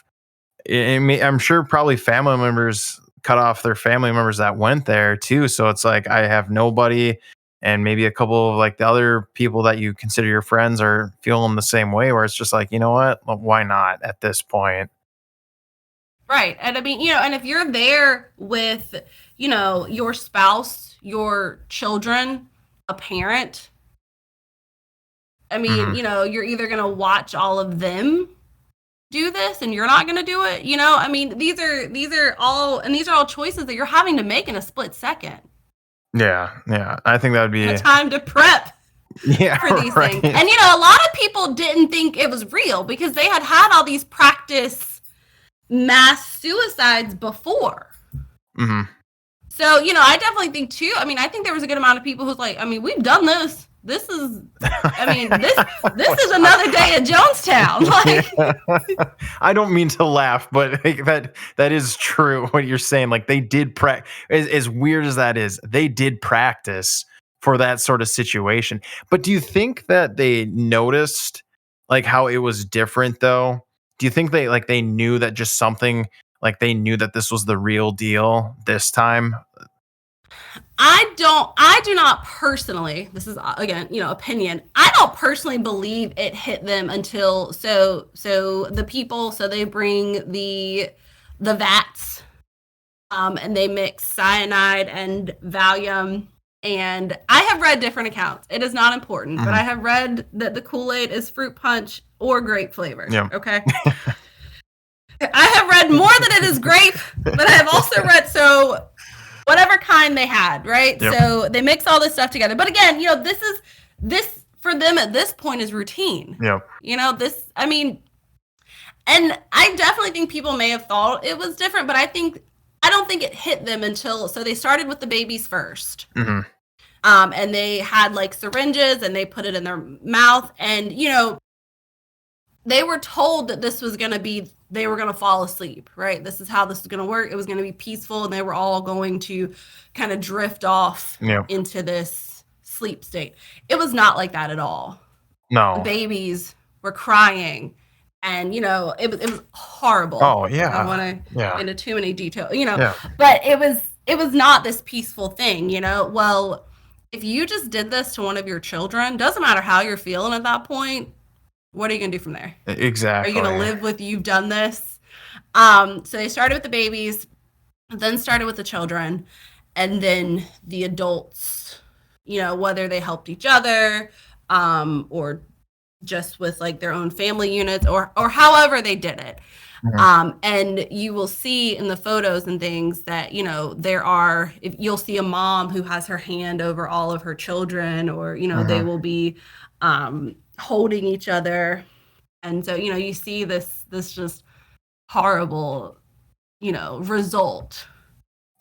sure probably family members cut off their family members that went there too. So it's like, I have nobody, and maybe a couple of like the other people that you consider your friends are feeling the same way, where it's just like, you know what? Why not at this point? Right. And and if you're there with, your spouse, your children, a parent, you're either going to watch all of them do this and you're not going to do it. These are all choices that you're having to make in a split second. Yeah. I think that would be a time to prep for these things. And, a lot of people didn't think it was real because they had all these practice mass suicides before. So, I definitely think too, I think there was a good amount of people who's like, we've done this. This is, this is another day at Jonestown. Like, I don't mean to laugh, but like, that is true what you're saying. Like, they did practice, as weird as that is, they did practice for that sort of situation. But do you think that they noticed like how it was different though? Do you think they knew that just something, like they knew that this was the real deal this time? I do not personally, this is again, opinion. I don't personally believe it hit them until so the people, so they bring the vats, and they mix cyanide and Valium. And I have read different accounts. It is not important, but I have read that the Kool-Aid is fruit punch or grape flavor. Yeah. Okay. I have read more that it is grape, but I have also read whatever kind they had, right? Yep. So they mix all this stuff together. But again, this for them at this point is routine. Yeah. And I definitely think people may have thought it was different, but I don't think it hit them until, so they started with the babies first. And they had like syringes and they put it in their mouth, and they were told that this was going to be, they were going to fall asleep, right? This is how this is going to work. It was going to be peaceful, and they were all going to kind of drift off into this sleep state. It was not like that at all. No. The babies were crying, and, it was horrible. Oh, yeah. I don't want to get into too many details, Yeah. but it was not this peaceful thing, Well, if you just did this to one of your children, doesn't matter how you're feeling at that point, what are you going to do from there? Exactly. Are you going to live with you've done this? So they started with the babies, then started with the children, and then the adults, whether they helped each other, or just with like their own family units, or however they did it. And you will see in the photos and things that, if you'll see a mom who has her hand over all of her children, or, they will be holding each other. And so, you see this just horrible, result.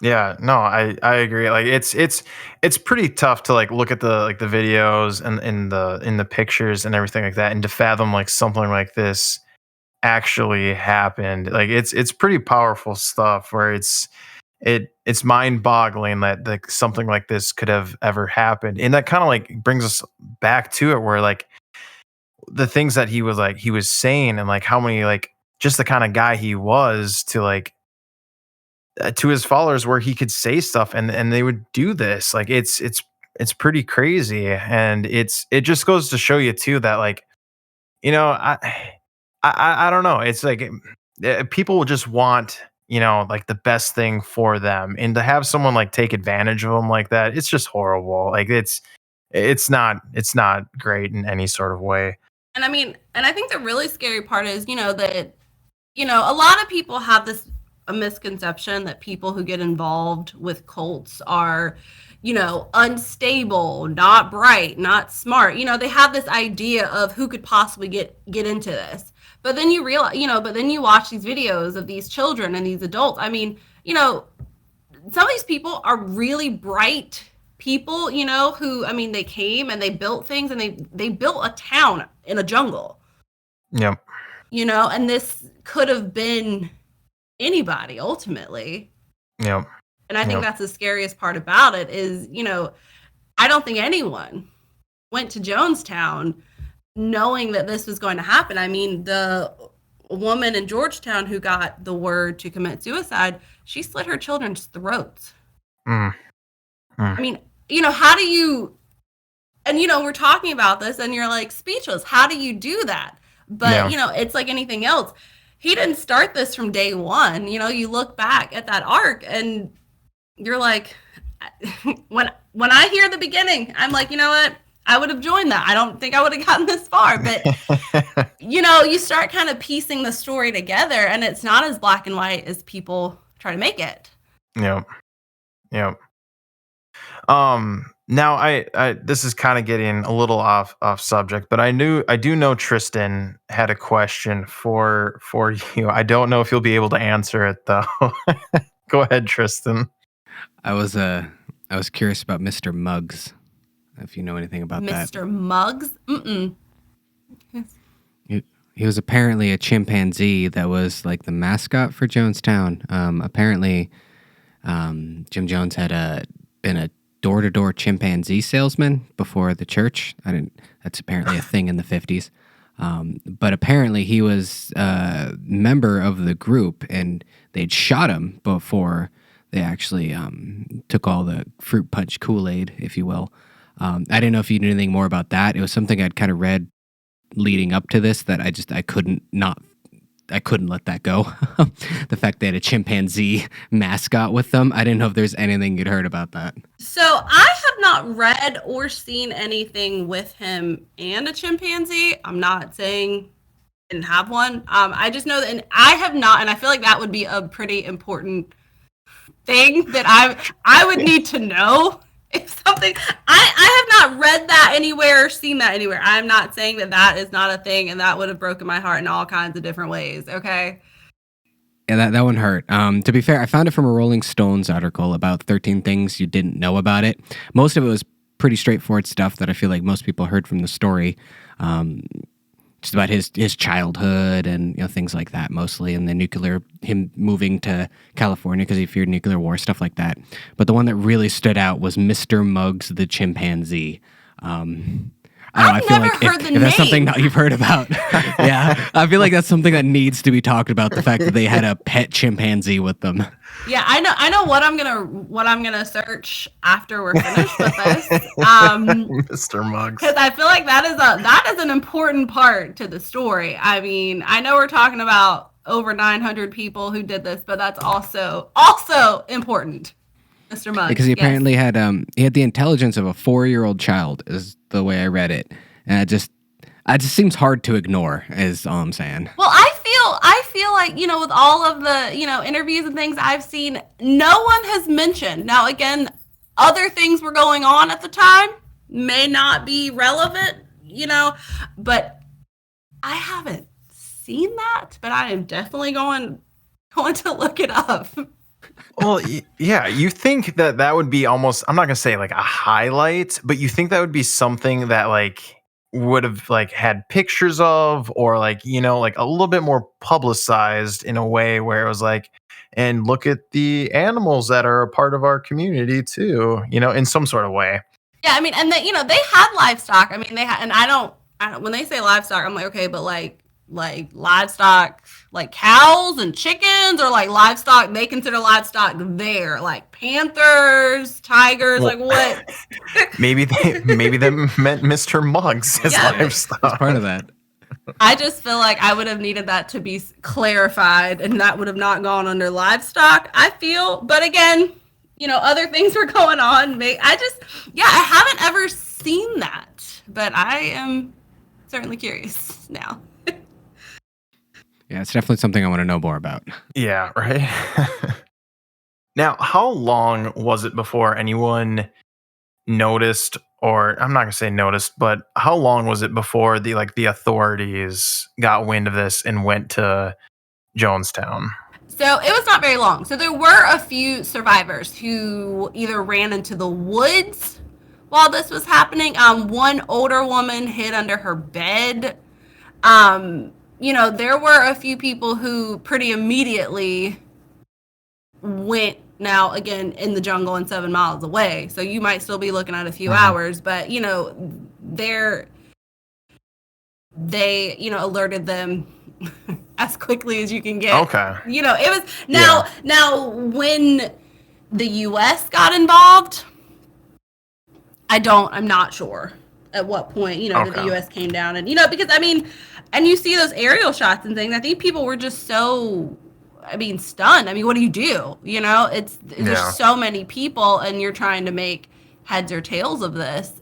Yeah, no, I agree. Like it's pretty tough to like look at the videos and in the pictures and everything like that, and to fathom like something like this actually happened. Like it's pretty powerful stuff where it's mind-boggling that like something like this could have ever happened. And that kind of like brings us back to it where like the things that he was saying, and like how many like just the kind of guy he was to like to his followers, where he could say stuff and they would do this. Like it's pretty crazy. And it just goes to show you too that like, you know, I don't know. It's like people will just want, you know, like the best thing for them, and to have someone like take advantage of them like that, it's just horrible. Like it's not great in any sort of way. And I mean, and I think the really scary part is, that, a lot of people have a misconception that people who get involved with cults are, unstable, not bright, not smart. They have this idea of who could possibly get into this. But then you realize, but then you watch these videos of these children and these adults. I mean, some of these people are really bright people, who, I mean, they came and they built things, and they built a town in a jungle. Yep. And this could have been anybody ultimately. Yep. And I think that's the scariest part about it is, I don't think anyone went to Jonestown knowing that this was going to happen. I mean, the woman in Georgetown who got the word to commit suicide, she slit her children's throats. I mean, how do you, and, we're talking about this and you're like speechless. How do you do that? But, it's like anything else. He didn't start this from day one. You look back at that arc and you're like, when I hear the beginning, I'm like, you know what? I would have joined that. I don't think I would have gotten this far. But, you start kind of piecing the story together, and it's not as black and white as people try to make it. Yep. Now I this is kind of getting a little off subject, but I do know Tristan had a question for you. I don't know if you'll be able to answer it though. Go ahead, Tristan. I was curious about Mr. Muggs, if you know anything about that. Mr. Muggs? Mm-mm. He was apparently a chimpanzee that was like the mascot for Jonestown. Apparently, Jim Jones had been a door-to-door chimpanzee salesman before the church. That's apparently a thing in the 50s. But apparently he was a member of the group, and they'd shot him before they actually took all the fruit punch Kool-Aid, if you will. I didn't know if you knew anything more about that. It was something I'd kind of read leading up to this that I couldn't let that go. The fact they had a chimpanzee mascot with them. I didn't know if there's anything you'd heard about that. So I have not read or seen anything with him and a chimpanzee. I'm not saying I didn't have one. I just know that, and I have not, and I feel like that would be a pretty important thing that I would need to know. If something, I have not read that anywhere or seen that anywhere. I'm not saying that is not a thing, and that would have broken my heart in all kinds of different ways. Okay. Yeah, that one hurt. To be fair, I found it from a Rolling Stones article about 13 things you didn't know about it. Most of it was pretty straightforward stuff that I feel like most people heard from the story. Just about his childhood and things like that mostly, and the him moving to California because he feared nuclear war, stuff like that. But the one that really stood out was Mr. Muggs the chimpanzee. I feel like if that's something that you've heard about, yeah, I feel like that's something that needs to be talked about. The fact that they had a pet chimpanzee with them. Yeah, I know what I'm gonna search after we're finished with this. Mr. Muggs, because I feel like that is an important part to the story. I mean, I know we're talking about over 900 people who did this, but that's also important. Mr. Muggs, because he apparently had the intelligence of a 4-year-old child, is the way I read it, and it just seems hard to ignore, is all I'm saying. Well, I feel like, with all of the, interviews and things I've seen, no one has mentioned. Now, again, other things were going on at the time, may not be relevant, but I haven't seen that, but I am definitely going I want to look it up. Well, yeah, you think that would be almost, I'm not gonna say like a highlight, but you think that would be something that like would have like had pictures of, or like, like a little bit more publicized in a way where it was like, and look at the animals that are a part of our community too, in some sort of way. Yeah, I mean, and they had livestock. I mean, they had, and I don't when they say livestock, I'm like, okay, but like livestock, like cows and chickens, or like livestock they consider livestock there, like panthers, tigers, Well, like what? maybe they meant Mr. Muggs as livestock. It's part of that. I just feel like I would have needed that to be clarified, and that would have not gone under livestock, I feel. But again, other things were going on. I haven't ever seen that, but I am certainly curious now. Yeah, it's definitely something I want to know more about. Yeah, right. Now, how long was it before anyone noticed, or I'm not gonna say noticed, but how long was it before the authorities got wind of this and went to Jonestown? So it was not very long. So there were a few survivors who either ran into the woods while this was happening. One older woman hid under her bed. There were a few people who pretty immediately went, now again, in the jungle and 7 miles away. So you might still be looking at a few hours, but they alerted them as quickly as you can get. Okay. It was now when the US got involved, I'm not sure at what point, that the US came down, and because I mean, and you see those aerial shots and things, I think people were just so, stunned. I mean, what do? It's there's so many people, and you're trying to make heads or tails of this.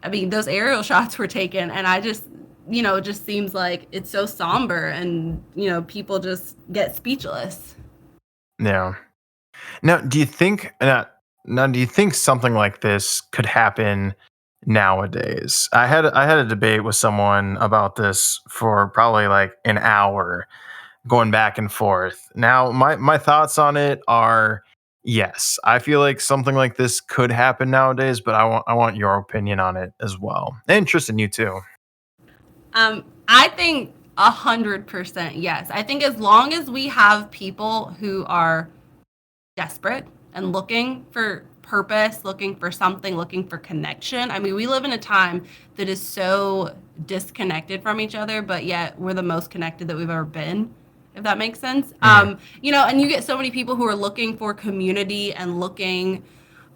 Those aerial shots were taken, and I just, it just seems like it's so somber, and, people just get speechless. Yeah. Now, do you think something like this could happen nowadays? I had a debate with someone about this for probably like an hour, going back and forth. Now, my thoughts on it are, yes, I feel like something like this could happen nowadays, but I want your opinion on it as well. And Tristan, you too. I think 100% yes. I think as long as we have people who are desperate and looking for purpose, looking for something, looking for connection. I mean, we live in a time that is so disconnected from each other, but yet we're the most connected that we've ever been, if that makes sense. And you get so many people who are looking for community and looking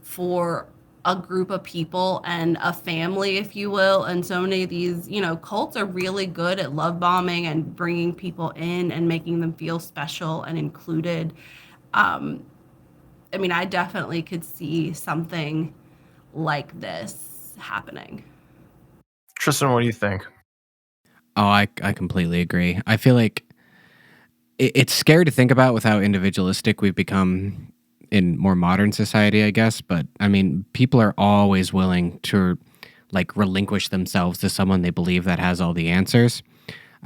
for a group of people and a family, if you will. And so many of these, cults are really good at love bombing and bringing people in and making them feel special and included. I definitely could see something like this happening. Tristan, what do you think? Oh, I completely agree. I feel like it's scary to think about with how individualistic we've become in more modern society, I guess. But people are always willing to relinquish themselves to someone they believe that has all the answers.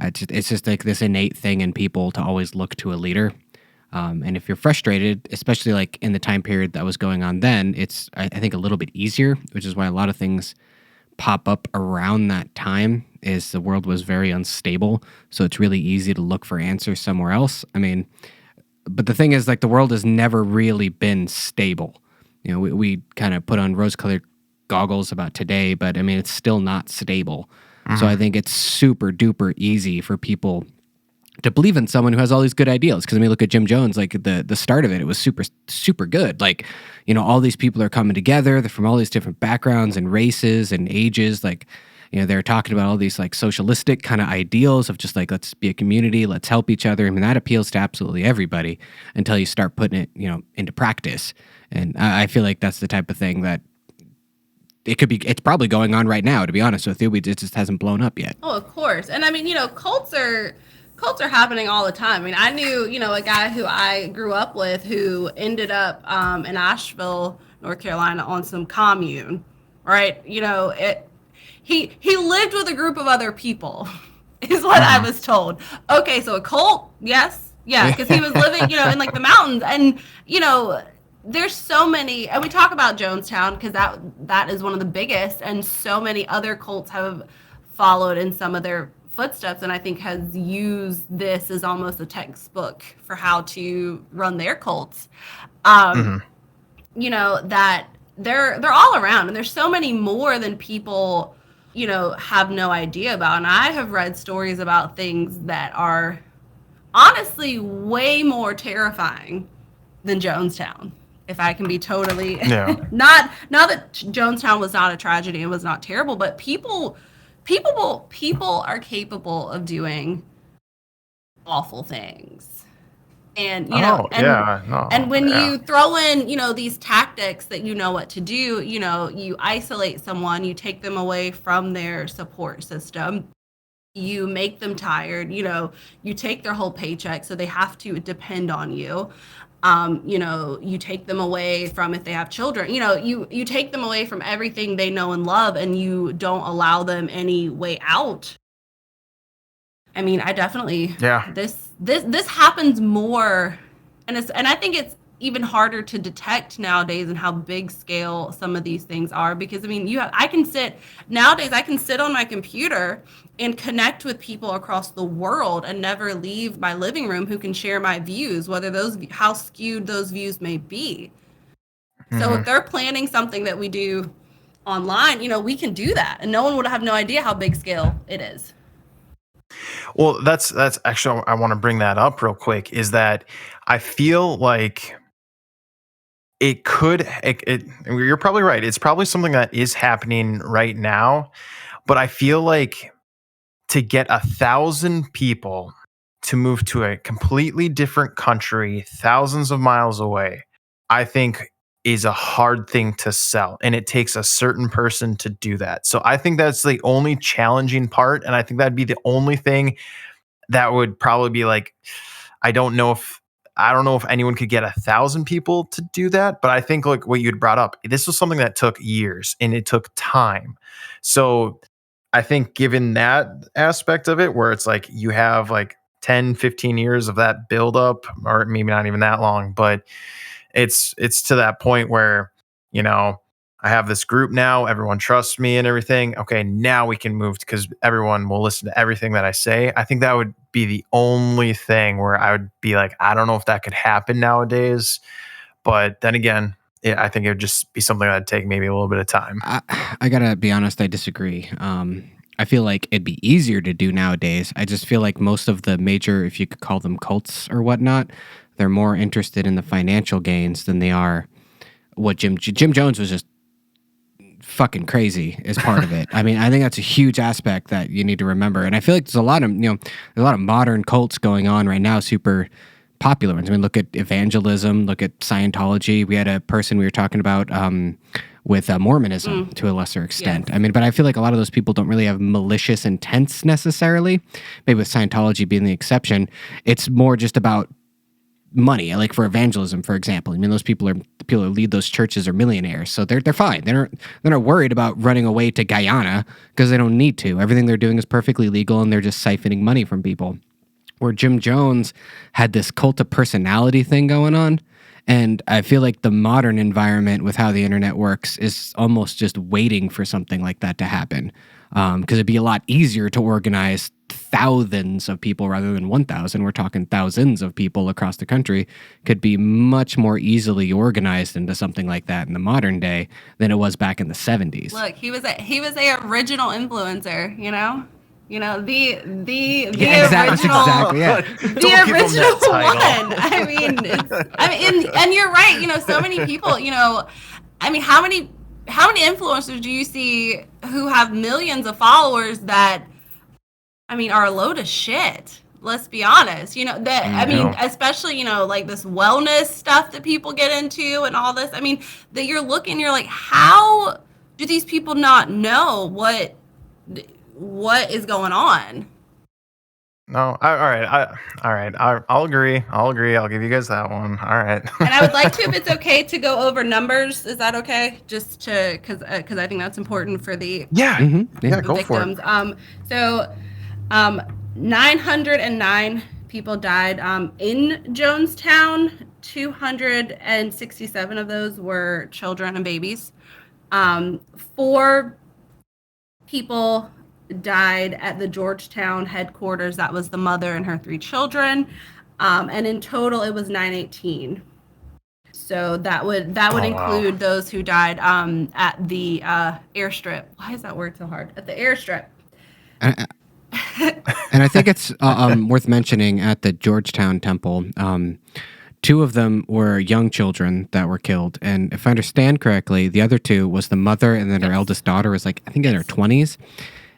It's just like this innate thing in people to always look to a leader. And if you're frustrated, especially like in the time period that was going on then, it's, I think, a little bit easier, which is why a lot of things pop up around that time, is the world was very unstable. So it's really easy to look for answers somewhere else. But the thing is, the world has never really been stable. We kind of put on rose-colored goggles about today, but it's still not stable. Mm-hmm. So I think it's super duper easy for people to believe in someone who has all these good ideals. Because look at Jim Jones, the start of it was super, super good. All these people are coming together. They're from all these different backgrounds and races and ages. They're talking about all these socialistic kind of ideals of just let's be a community, let's help each other. That appeals to absolutely everybody until you start putting it, into practice. And I feel like that's the type of thing that it's probably going on right now, to be honest with you. It just hasn't blown up yet. Oh, of course. And cults are happening all the time. I knew, a guy who I grew up with who ended up in Asheville, North Carolina, on some commune, right? He lived with a group of other people, is what I was told. Okay, so a cult, yes. Yeah, because he was living, in like the mountains, and there's so many, and we talk about Jonestown because that is one of the biggest, and so many other cults have followed in some of their footsteps, and I think has used this as almost a textbook for how to run their cults. That they're all around, and there's so many more than people, have no idea about. And I have read stories about things that are honestly way more terrifying than Jonestown. If I can be totally not that Jonestown was not a tragedy and was not terrible, but people are capable of doing awful things. And when you throw in, these tactics that you know what to do, you isolate someone, you take them away from their support system, you make them tired, you take their whole paycheck, so they have to depend on you. You take them away from, if they have children, you take them away from everything they know and love, and you don't allow them any way out. I mean, I definitely, this happens more, and I think it's even harder to detect nowadays, and how big scale some of these things are, because I mean, I can sit on my computer and connect with people across the world and never leave my living room, who can share my views, how skewed those views may be. So if they're planning something that we do online, we can do that, and no one would have no idea how big scale it is. Well, that's actually, I want to bring that up real quick, is that I feel like you're probably right. It's probably something that is happening right now, but I feel like to get 1,000 people to move to a completely different country, thousands of miles away, I think is a hard thing to sell. And it takes a certain person to do that. So I think that's the only challenging part. And I think that'd be the only thing that would probably be like, I don't know if anyone could get 1,000 people to do that, but I think like what you'd brought up, this was something that took years and it took time. So I think given that aspect of it, where it's like you have like 10, 15 years of that buildup, or maybe not even that long, but it's to that point where, I have this group now, everyone trusts me and everything. Okay, now we can move because everyone will listen to everything that I say. I think that would be the only thing where I would be like, I don't know if that could happen nowadays. But then again, I think it would just be something that'd take maybe a little bit of time. I gotta be honest, I disagree. I feel like it'd be easier to do nowadays. I just feel like most of the major, if you could call them cults or whatnot, they're more interested in the financial gains than they are what Jim Jones was just fucking crazy as part of it. I mean, I think that's a huge aspect that you need to remember. And I feel like there's a lot of modern cults going on right now, super popular ones. I mean, look at evangelism, look at Scientology. We had a person we were talking about with Mormonism to a lesser extent. Yes. I mean, but I feel like a lot of those people don't really have malicious intents necessarily. Maybe with Scientology being the exception, it's more just about money. Like for evangelism, for example, I mean, those people who lead those churches are millionaires, so they're fine. They're not worried about running away to Guyana because they don't need to. Everything they're doing is perfectly legal, and they're just siphoning money from people. Where Jim Jones had this cult of personality thing going on, and I feel like the modern environment with how the internet works is almost just waiting for something like that to happen. Because it'd be a lot easier to organize thousands of people rather than 1,000. We're talking thousands of people across the country could be much more easily organized into something like that in the modern day than it was back in the 70s. Look, he was a original influencer, the original one. And you're right. So many people. How many influencers do you see who have millions of followers that, are a load of shit? Let's be honest. Especially, like this wellness stuff that people get into and all this. That you're looking, you're like, how do these people not know what is going on? No, all right. I'll agree. I'll give you guys that one. All right. And I would like to, if it's okay, to go over numbers. Is that okay? Just to, because I think that's important for the go victims. For it. So, 909 people died in Jonestown. 267 of those were children and babies. 4 people died at the Georgetown headquarters. That was the mother and her 3 children. And in total, it was 918. So that would include those who died at the airstrip. Why is that word so hard? At the airstrip. And I think it's worth mentioning at the Georgetown Temple, 2 of them were young children that were killed. And if I understand correctly, the other 2 was the mother, and then her eldest daughter was like, I think in her 20s.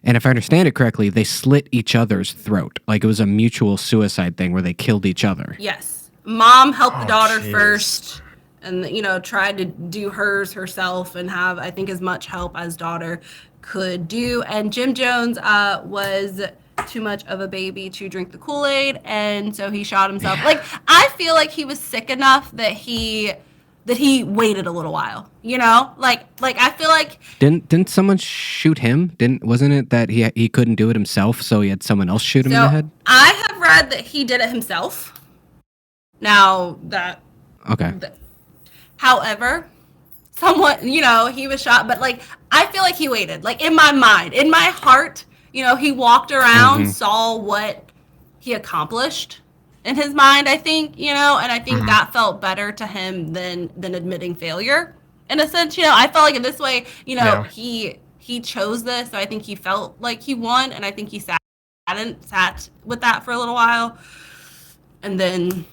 And if I understand it correctly, they slit each other's throat. Like it was a mutual suicide thing where they killed each other. Yes. Mom helped the daughter first and, tried to do hers herself and have, I think, as much help as daughter could do. And Jim Jones was too much of a baby to drink the Kool-Aid, and so he shot himself. Like, I feel like he was sick enough that he waited a little while, like I feel like didn't someone shoot him? Wasn't it that he couldn't do it himself, so he had someone else shoot him in the head? I have read that he did it himself. Now that however, somewhat, he was shot, but like I feel like he waited. Like in my mind, in my heart, he walked around, saw what he accomplished in his mind, I think, and I think that felt better to him than admitting failure in a sense. I felt like in this way, he chose this, so I think he felt like he won, and I think he sat with that for a little while, and then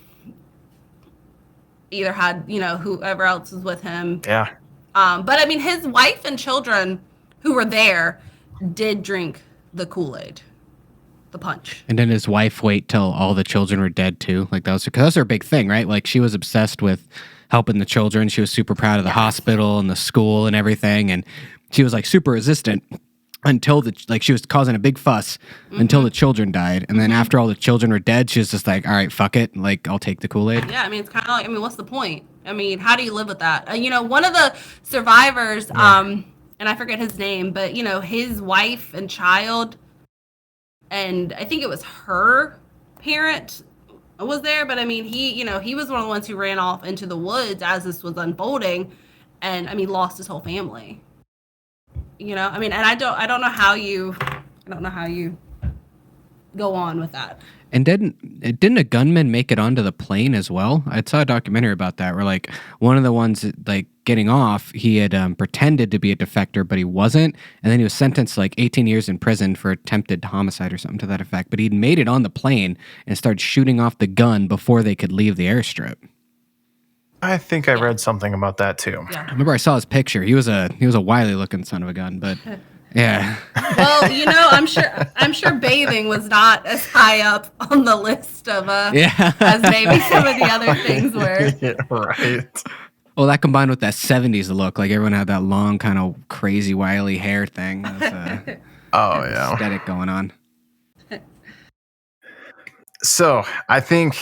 either had, whoever else was with him. Yeah. But I mean, his wife and children who were there did drink the Kool-Aid, the punch. And then his wife wait till all the children were dead too. Like that was her big thing, right? Like she was obsessed with helping the children. She was super proud of the hospital and the school and everything. And she was like super resistant until she was causing a big fuss until the children died. And then after all the children were dead, she was just like, all right, fuck it. Like I'll take the Kool-Aid. Yeah. I mean, it's kind of like, what's the point? I mean, how do you live with that? One of the survivors, and I forget his name, but his wife and child, and I think it was her parent was there, but I mean, he was one of the ones who ran off into the woods as this was unfolding, and I mean, lost his whole family. I mean, and I don't know how you go on with that. And didn't a gunman make it onto the plane as well? I saw a documentary about that where like one of the ones like getting off, he had pretended to be a defector, but he wasn't. And then he was sentenced to like 18 years in prison for attempted homicide or something to that effect. But he'd made it on the plane and started shooting off the gun before they could leave the airstrip. I think I read something about that too. Yeah. I remember I saw his picture. He was a wily looking son of a gun, but yeah. Well, I'm sure bathing was not as high up on the list of as maybe some of the other things were. Yeah, right. Well, that combined with that 70s look, like everyone had that long kind of crazy wily hair thing. Aesthetic going on. So I think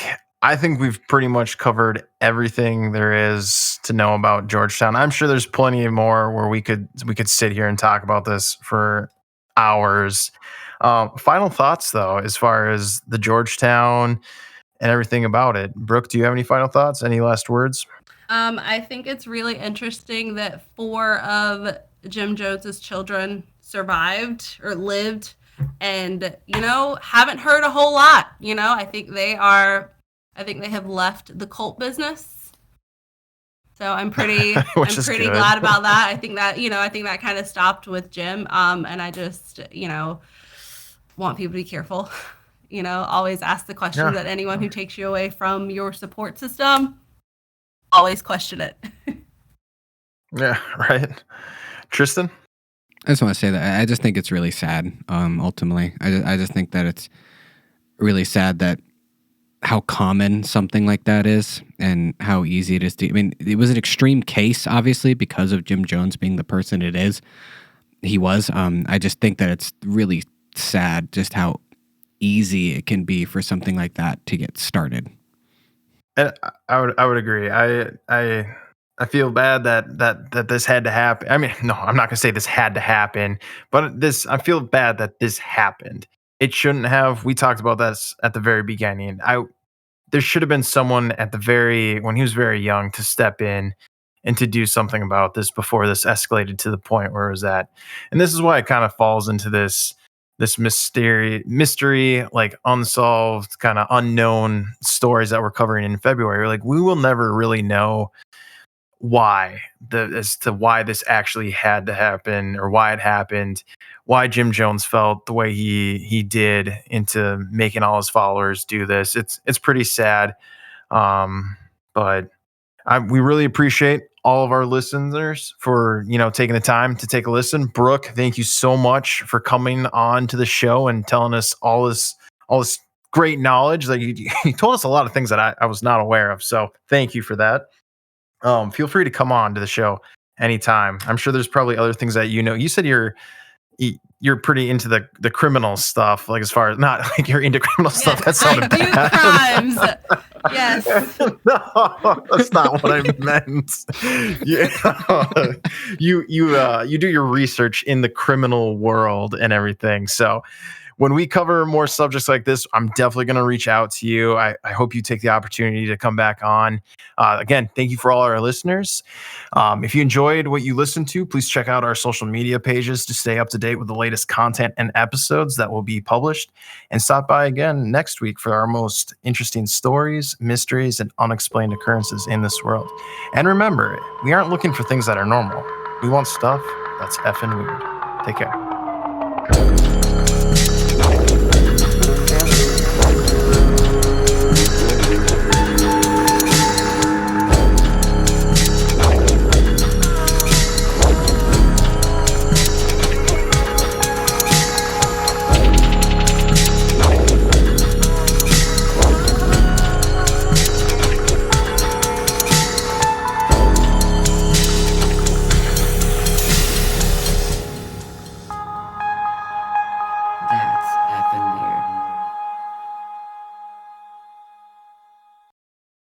we've pretty much covered everything there is to know about Georgetown. I'm sure there's plenty more where we could sit here and talk about this for hours. Final thoughts, though, as far as the Georgetown and everything about it. Brooke, do you have any final thoughts? Any last words? I think it's really interesting that 4 of Jim Jones's children survived or lived, and haven't heard a whole lot. I think they have left the cult business. So I'm pretty glad about that. I think that kind of stopped with Jim. And I just, want people to be careful. Always ask the question that anyone who takes you away from your support system, always question it. Yeah, right. Tristan? I just want to say that I just think it's really sad, ultimately. I just think that it's really sad that how common something like that is and how easy it is to... I mean, it was an extreme case, obviously, because of Jim Jones being the person it is. He was. I just think that it's really sad just how easy it can be for something like that to get started. And I would agree. I feel bad that this had to happen. I mean, no, I'm not gonna say this had to happen, but I feel bad that this happened. it shouldn't have. We talked about this at the very beginning. There should have been someone when he was very young to step in and to do something about this before this escalated to the point where it was at. And this is why it kind of falls into this mystery, like unsolved, kind of unknown stories that we're covering in February. Like, we will never really know as to why this actually had to happen, or why it happened, why Jim Jones felt the way he did into making all his followers do this. It's pretty sad. But we really appreciate all of our listeners for taking the time to take a listen. Brooke, thank you so much for coming on to the show and telling us all this great knowledge. Like, you told us a lot of things that I was not aware of. So thank you for that. Feel free to come on to the show anytime. I'm sure there's probably other things that you said you're pretty into the criminal stuff, like, as far as, not like you're into criminal stuff. That sounded bad. Crimes. Yes. No, that's not what I meant. Yeah. You do your research in the criminal world and everything. So when we cover more subjects like this, I'm definitely going to reach out to you. I hope you take the opportunity to come back on. Again, thank you for all our listeners. If you enjoyed what you listened to, please check out our social media pages to stay up to date with the latest content and episodes that will be published. And stop by again next week for our most interesting stories, mysteries, and unexplained occurrences in this world. And remember, we aren't looking for things that are normal. We want stuff that's effing weird. Take care.